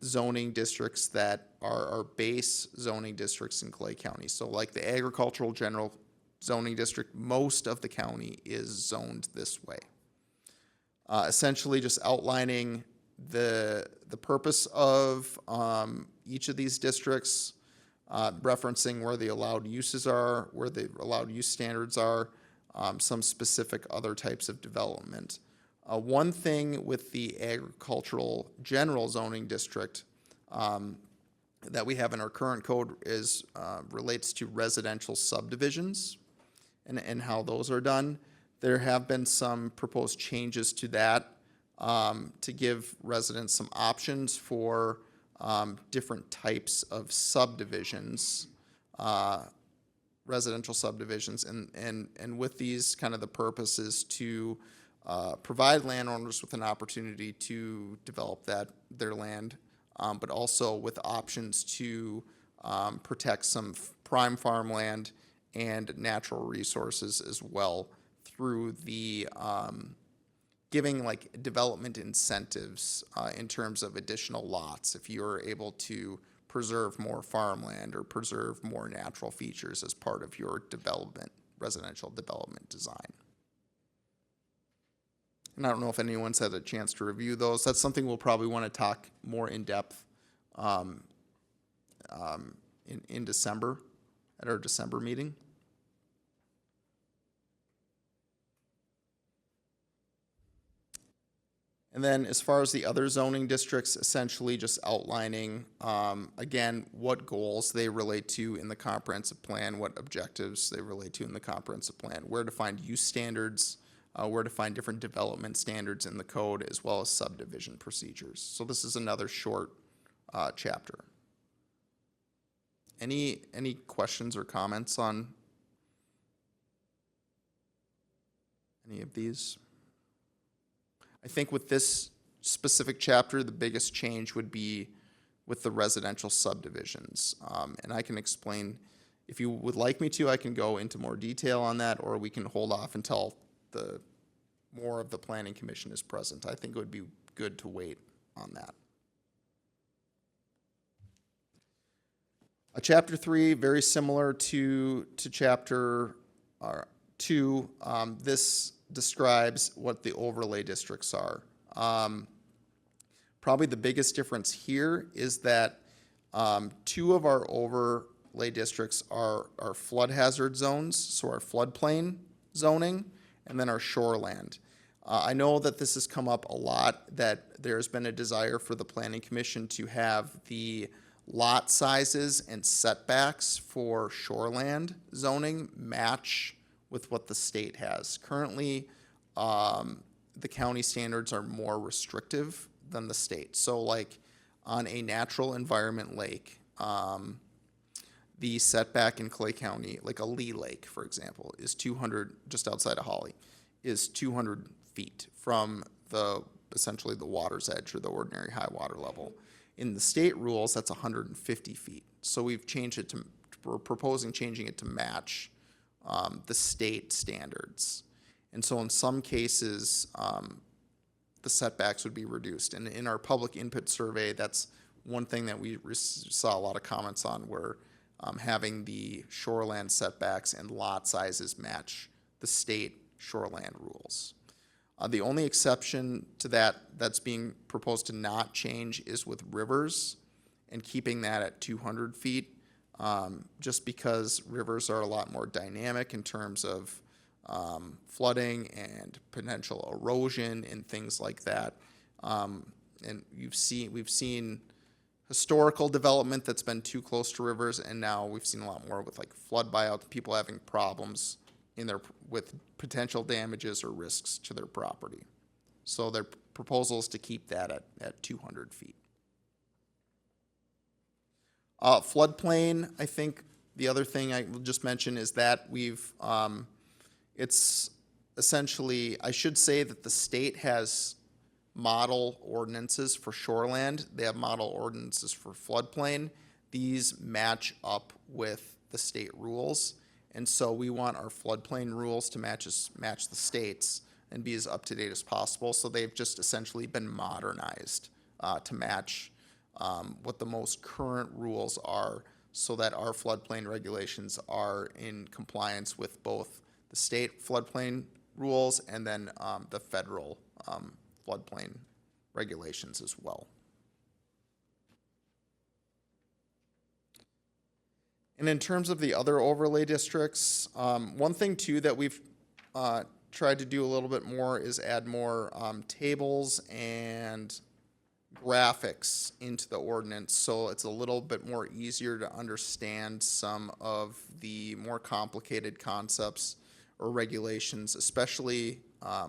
Speaker 5: zoning districts that are our base zoning districts in Clay County. So like the agricultural general zoning district, most of the county is zoned this way. Essentially just outlining the purpose of each of these districts, referencing where the allowed uses are, where the allowed use standards are, some specific other types of development. One thing with the agricultural general zoning district that we have in our current code is relates to residential subdivisions. and how those are done. There have been some proposed changes to that to give residents some options for different types of subdivisions, residential subdivisions, and with these, kind of the purpose is to provide landowners with an opportunity to develop their land, but also with options to protect some prime farmland and natural resources as well through the giving like development incentives in terms of additional lots if you're able to preserve more farmland or preserve more natural features as part of your development, residential development design. And I don't know if anyone's had a chance to review those. That's something we'll probably want to talk more in depth in December, at our December meeting. And then as far as the other zoning districts, essentially just outlining, again, what goals they relate to in the comprehensive plan, what objectives they relate to in the comprehensive plan, where to find use standards, where to find different development standards in the code, as well as subdivision procedures. So this is another short chapter. Any questions or comments on any of these? I think with this specific chapter, the biggest change would be with the residential subdivisions. And I can explain, if you would like me to, I can go into more detail on that, or we can hold off until more of the planning commission is present. I think it would be good to wait on that. Chapter 3, very similar to chapter 2. This describes what the overlay districts are. Probably the biggest difference here is that 2 of our overlay districts are flood hazard zones, so our floodplain zoning, and then our shoreland. I know that this has come up a lot, that there's been a desire for the Planning Commission to have the lot sizes and setbacks for shoreland zoning match with what the state has. Currently, the county standards are more restrictive than the state. So like on a natural environment lake, the setback in Clay County, like a Lee Lake, for example, is 200, just outside of Holly, is 200 feet from essentially the water's edge or the ordinary high water level. In the state rules, that's 150 feet. So we've changed it we're proposing changing it to match the state standards. And so in some cases, the setbacks would be reduced. And in our public input survey, that's one thing that we saw a lot of comments on, where having the shoreland setbacks and lot sizes match the state shoreland rules. The only exception to that that's being proposed to not change is with rivers and keeping that at 200 feet, just because rivers are a lot more dynamic in terms of flooding and potential erosion and things like that. And we've seen historical development that's been too close to rivers, and now we've seen a lot more with like flood buyouts, people having problems with potential damages or risks to their property. So their proposal is to keep that at 200 feet. Floodplain, I think the other thing I will just mention is that it's essentially, I should say that the state has model ordinances for shoreland. They have model ordinances for floodplain. These match up with the state rules. And so we want our floodplain rules to match the states and be as up to date as possible. So they've just essentially been modernized to match what the most current rules are, so that our floodplain regulations are in compliance with both the state floodplain rules and then the federal floodplain regulations as well. And in terms of the other overlay districts, one thing too that we've tried to do a little bit more is add more tables and graphics into the ordinance, so it's a little bit more easier to understand some of the more complicated concepts or regulations, especially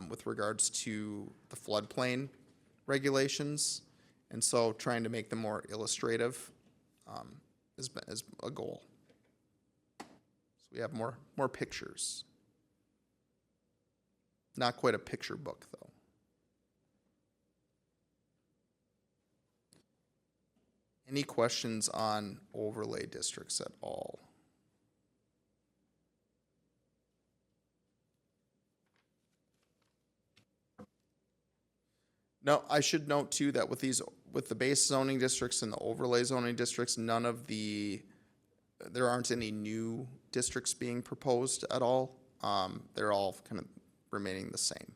Speaker 5: with regards to the floodplain regulations. And so trying to make them more illustrative is a goal. So we have more pictures. Not quite a picture book, though. Any questions on overlay districts at all? No, I should note too that with the base zoning districts and the overlay zoning districts, there aren't any new districts being proposed at all. They're all kind of remaining the same.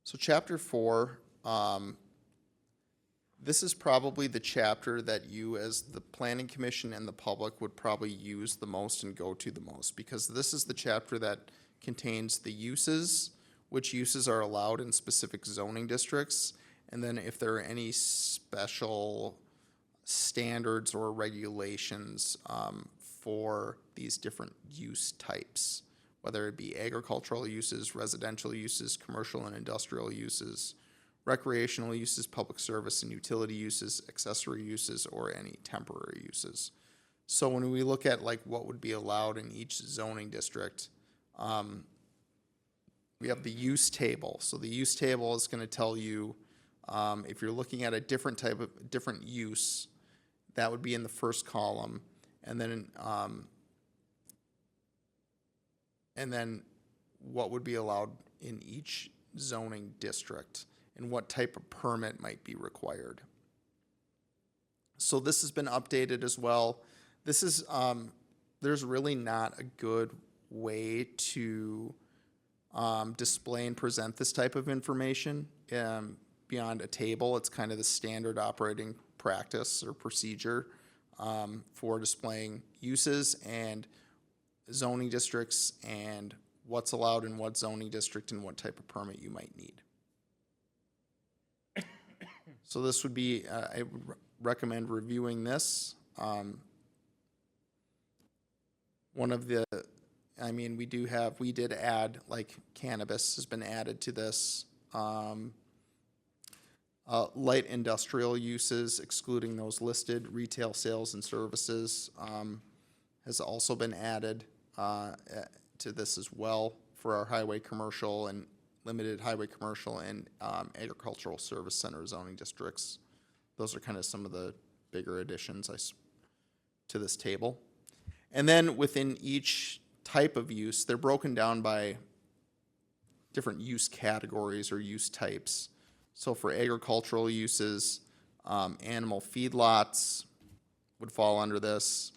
Speaker 5: So chapter 4, this is probably the chapter that you as the planning commission and the public would probably use the most and go to the most, because this is the chapter that contains the uses, which uses are allowed in specific zoning districts, and then if there are any special standards or regulations for these different use types, whether it be agricultural uses, residential uses, commercial and industrial uses, recreational uses, public service and utility uses, accessory uses, or any temporary uses. So when we look at like what would be allowed in each zoning district, we have the use table. So the use table is going to tell you if you're looking at a different use, that would be in the first column, and then what would be allowed in each zoning district and what type of permit might be required. So this has been updated as well. This is, there's really not a good way to display and present this type of information beyond a table. It's kind of the standard operating practice or procedure for displaying uses and zoning districts and what's allowed in what zoning district and what type of permit you might need. So this would be, I would recommend reviewing this. One of the, I mean, we did add, like cannabis has been added to this. Light industrial uses, excluding those listed, retail sales and services has also been added to this as well for our highway commercial and limited highway commercial and agricultural service center zoning districts. Those are kind of some of the bigger additions to this table. And then within each type of use, they're broken down by different use categories or use types. So for agricultural uses, animal feedlots would fall under this.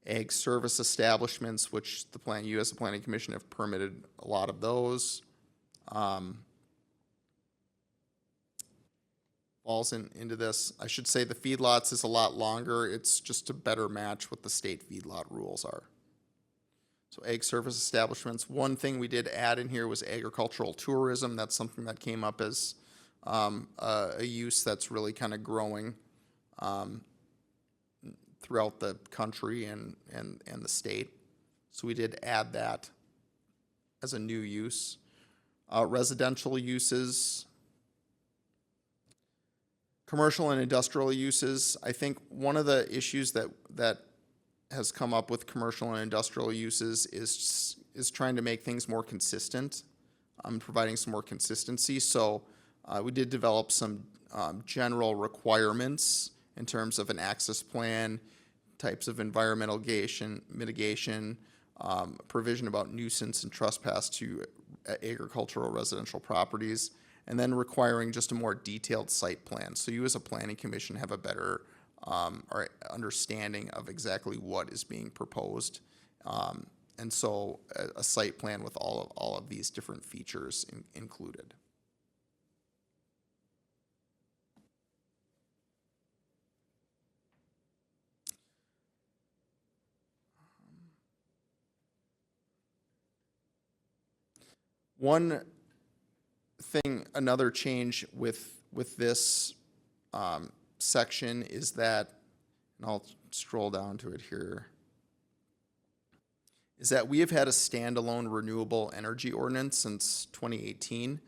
Speaker 5: Ag service establishments, which you as the Planning Commission have permitted a lot of those. Falls into this. I should say the feedlots is a lot longer. It's just to better match what the state feedlot rules are. So ag service establishments. One thing we did add in here was agricultural tourism. That's something that came up as a use that's really kind of growing throughout the country and the state. So we did add that as a new use. Residential uses, commercial and industrial uses. I think one of the issues that has come up with commercial and industrial uses is trying to make things more consistent, providing some more consistency. So we did develop some general requirements in terms of an access plan, types of environmental mitigation, provision about nuisance and trespass to agricultural residential properties, and then requiring just a more detailed site plan. So you as a planning commission have a better understanding of exactly what is being proposed. And so a site plan with all of these different features included. One thing, another change with this section is that, and I'll scroll down to it here, is that we have had a standalone renewable energy ordinance since 2018.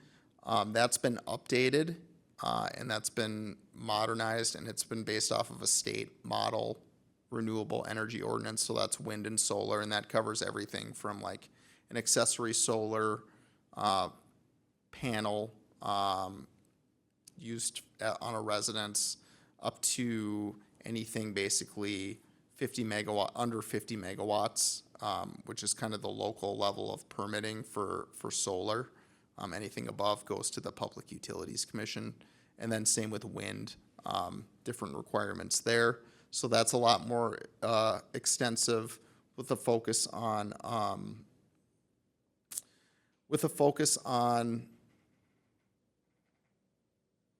Speaker 5: That's been updated, and that's been modernized, and it's been based off of a state model renewable energy ordinance. So that's wind and solar, and that covers everything from like an accessory solar panel used on a residence up to anything basically 50 megawatts, which is kind of the local level of permitting for solar. Anything above goes to the Public Utilities Commission. And then same with wind, different requirements there. So that's a lot more extensive with a focus on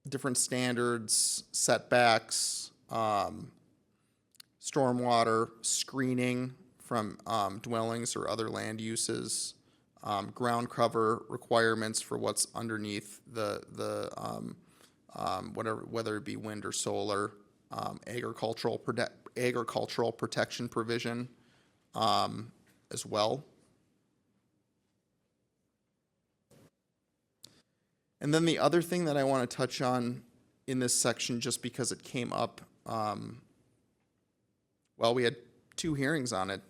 Speaker 5: different standards, setbacks, stormwater screening from dwellings or other land uses, ground cover requirements for what's underneath the whether it be wind or solar, agricultural protection provision as well. And then the other thing that I want to touch on in this section, just because it came up, we had 2 hearings on it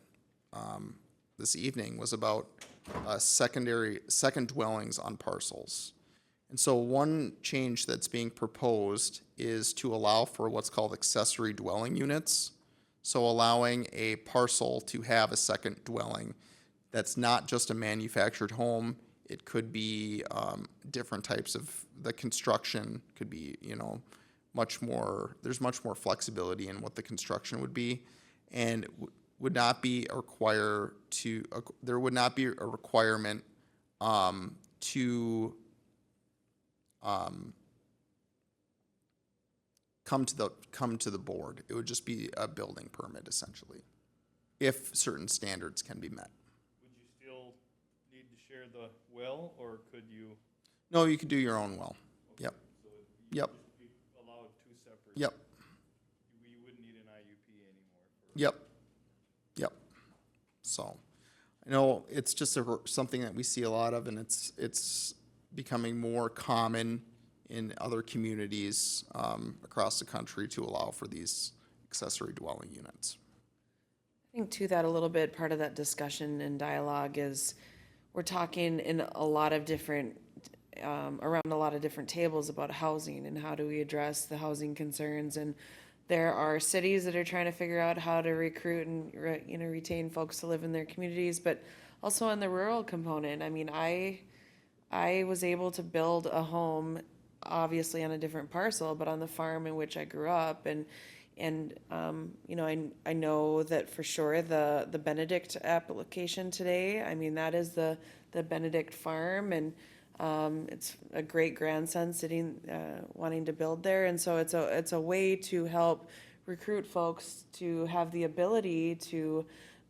Speaker 5: this evening, was about second dwellings on parcels. And so one change that's being proposed is to allow for what's called accessory dwelling units. So allowing a parcel to have a second dwelling that's not just a manufactured home. It could be different types of, the construction could be, there's much more flexibility in what the construction would be, and would not be a there would not be a requirement to come to the board. It would just be a building permit essentially, if certain standards can be met.
Speaker 2: Would you still need to share the well, or could you?
Speaker 5: No, you could do your own well. Yep.
Speaker 2: So you
Speaker 5: Yep.
Speaker 2: just be allowed 2 separate.
Speaker 5: Yep.
Speaker 2: You wouldn't need an IUP anymore.
Speaker 5: Yep. So, I know it's just something that we see a lot of, and it's becoming more common in other communities across the country to allow for these accessory dwelling units.
Speaker 1: I think to that a little bit, part of that discussion and dialogue is we're talking in a lot of different, around a lot of different tables about housing and how do we address the housing concerns. And there are cities that are trying to figure out how to recruit and retain folks to live in their communities, but also in the rural component. I mean, I was able to build a home, obviously on a different parcel, but on the farm in which I grew up, and I know that for sure the Benedict application today, I mean, that is the Benedict farm, and it's a great grandson sitting, wanting to build there. And so it's a way to help recruit folks to have the ability to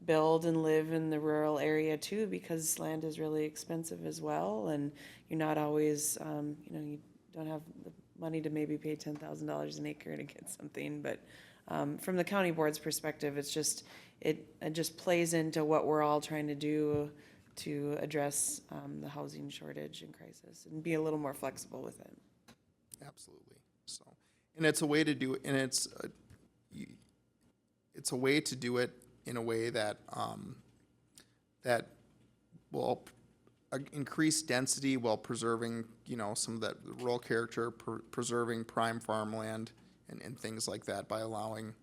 Speaker 1: build and live in the rural area too, because land is really expensive as well. And you're not always, you don't have the money to maybe pay $10,000 an acre to get something. But from the county board's perspective, it just plays into what we're all trying to do to address the housing shortage and crisis and be a little more flexible with it.
Speaker 5: Absolutely. So, and it's a way to do it, and it's a way to do it in a way that that will increase density while preserving, some of that rural character, preserving prime farmland and things like that by allowing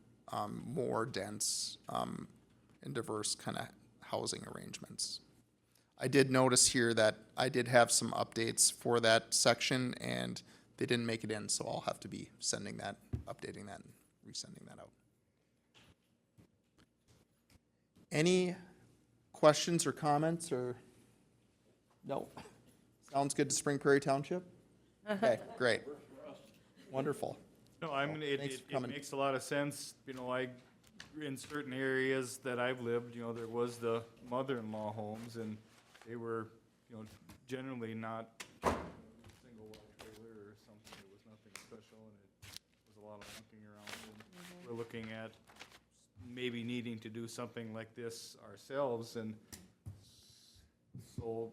Speaker 5: more dense and diverse kind of housing arrangements. I did notice here that I did have some updates for that section, and they didn't make it in, so I'll have to be updating that, and resending that out. Any questions or comments, or? No? Sounds good to Spring Prairie Township? Okay, great. Wonderful.
Speaker 2: No, I mean,
Speaker 5: Thanks for
Speaker 2: it
Speaker 5: coming.
Speaker 2: makes a lot of sense, in certain areas that I've lived, there was the mother-in-law homes, and they were, generally not single wall trailer or something. It was nothing special, and it was a lot of monkeying around. And we're looking at maybe needing to do something like this ourselves, and so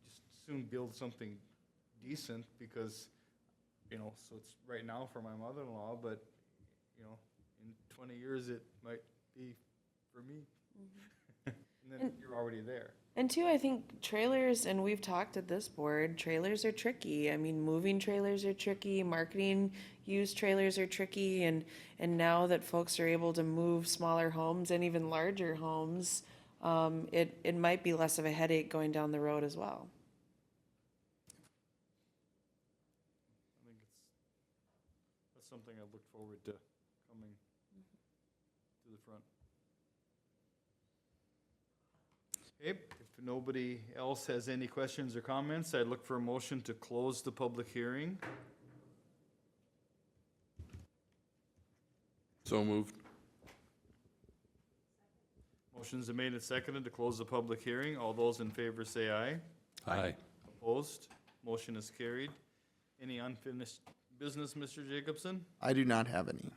Speaker 2: just soon build something decent, because, so it's right now for my mother-in-law, but, in 20 years it might be for me. And then you're already there.
Speaker 1: And two, I think trailers, and we've talked at this board, trailers are tricky. I mean, moving trailers are tricky, marketing used trailers are tricky, and now that folks are able to move smaller homes and even larger homes, it might be less of a headache going down the road as well.
Speaker 2: I think that's something I look forward to coming to the front. Okay, if nobody else has any questions or comments, I'd look for a motion to close the public hearing.
Speaker 3: So moved.
Speaker 2: Motion's been made and seconded to close the public hearing. All those in favor say aye.
Speaker 3: Aye.
Speaker 2: Opposed? Motion is carried. Any unfinished business, Mr. Jacobson?
Speaker 5: I do not have any.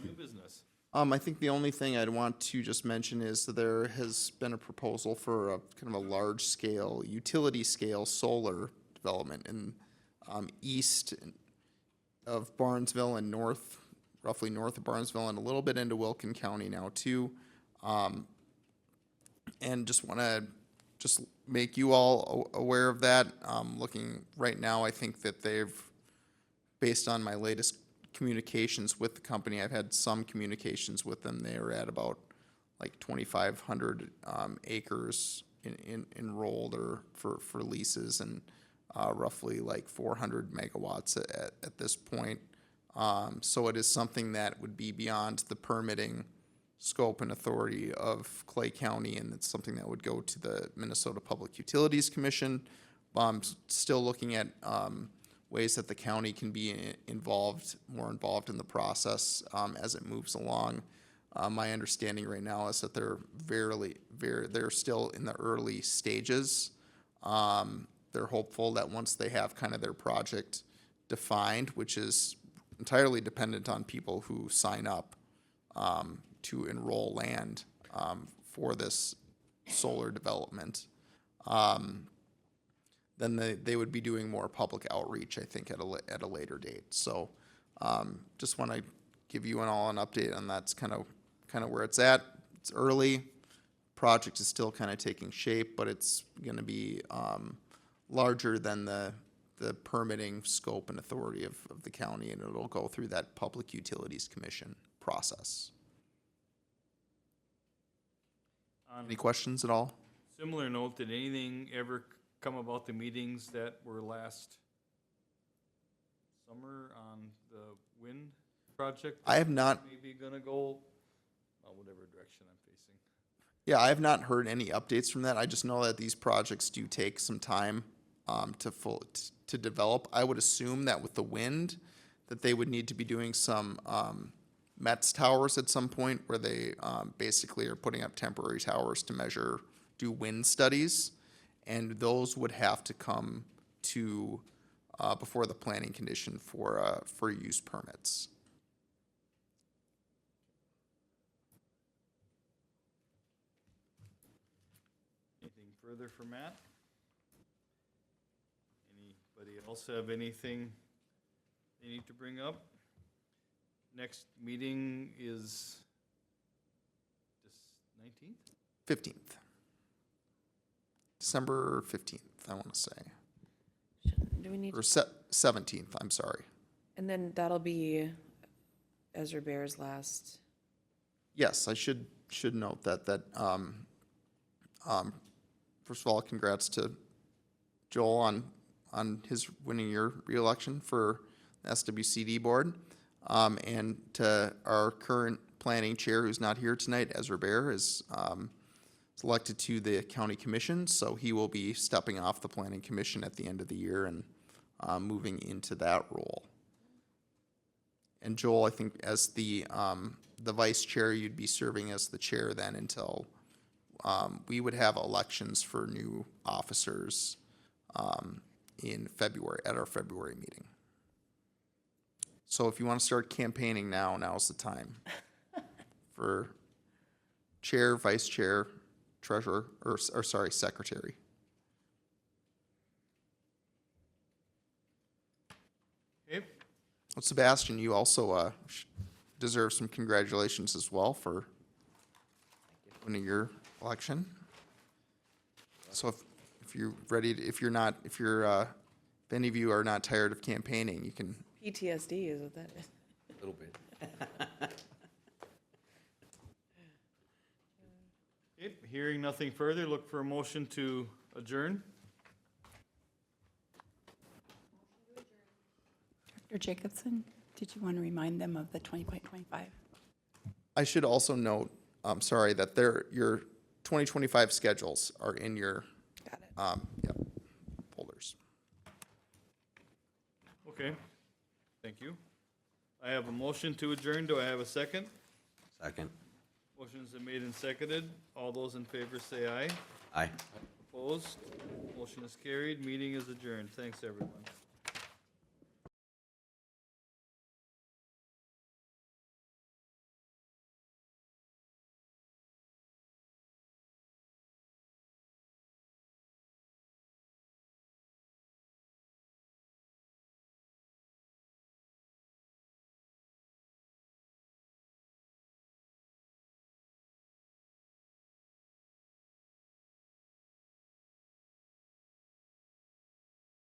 Speaker 2: New business.
Speaker 5: I think the only thing I'd want to just mention is that there has been a proposal for a kind of a large-scale, utility-scale solar development in east of Barnesville and roughly north of Barnesville, and a little bit into Wilkin County now too. And just want to make you all aware of that. Looking right now, I think that they've, based on my latest communications with the company, I've had some communications with them. They are at about like 2,500 acres enrolled or for leases, and roughly like 400 megawatts at this point. So it is something that would be beyond the permitting scope and authority of Clay County, and it's something that would go to the Minnesota Public Utilities Commission. Still looking at ways that the county can be more involved in the process as it moves along. My understanding right now is that they're they're still in the early stages. They're hopeful that once they have kind of their project defined, which is entirely dependent on people who sign up to enroll land for this solar development, then they would be doing more public outreach, I think, at a later date. So just want to give you all an update on that's kind of where it's at. It's early. Project is still kind of taking shape, but it's going to be larger than the permitting scope and authority of the county, and it'll go through that Public Utilities Commission process.
Speaker 2: On
Speaker 5: Any questions at all?
Speaker 2: similar note, did anything ever come about the meetings that were last summer on the wind project?
Speaker 5: I have not.
Speaker 2: Maybe gonna go, whatever direction I'm facing.
Speaker 5: Yeah, I have not heard any updates from that. I just know that these projects do take some time to develop. I would assume that with the wind, that they would need to be doing some METS towers at some point, where they basically are putting up temporary towers to do wind studies, and those would have to come to before the planning condition for use permits.
Speaker 2: Anything further for Matt? Anybody else have anything they need to bring up? Next meeting is this 19th?
Speaker 5: 15th. December 15th, I want to say.
Speaker 1: Do we need,
Speaker 5: Or 17th, I'm sorry.
Speaker 1: and then that'll be Ezra Bear's last.
Speaker 5: Yes, I should note that first of all, congrats to Joel on his winning your reelection for the SWCD board. And to our current planning chair, who's not here tonight, Ezra Bear, is elected to the county commission, so he will be stepping off the planning commission at the end of the year and moving into that role. And Joel, I think as the vice chair, you'd be serving as the chair then until we would have elections for new officers in February, at our February meeting. So if you want to start campaigning now, now's the time. For chair, vice chair, treasurer, or sorry, secretary.
Speaker 2: Okay,
Speaker 5: Well, Sebastian, you also deserve some congratulations as well for winning your election. So if you're ready, if any of you are not tired of campaigning, you can.
Speaker 1: PTSD is what that is.
Speaker 6: A little bit.
Speaker 2: okay, hearing nothing further, look for a motion to adjourn.
Speaker 4: Dr. Jacobson, did you want to remind them of the 20.25?
Speaker 5: I should also note, I'm sorry, that your 2025 schedules are in your
Speaker 1: Got it.
Speaker 5: yep, folders.
Speaker 2: Okay, thank you. I have a motion to adjourn. Do I have a second?
Speaker 6: Second.
Speaker 2: Motion's been made and seconded. All those in favor say aye.
Speaker 6: Aye.
Speaker 2: Opposed? Motion is carried. Meeting is adjourned. Thanks, everyone.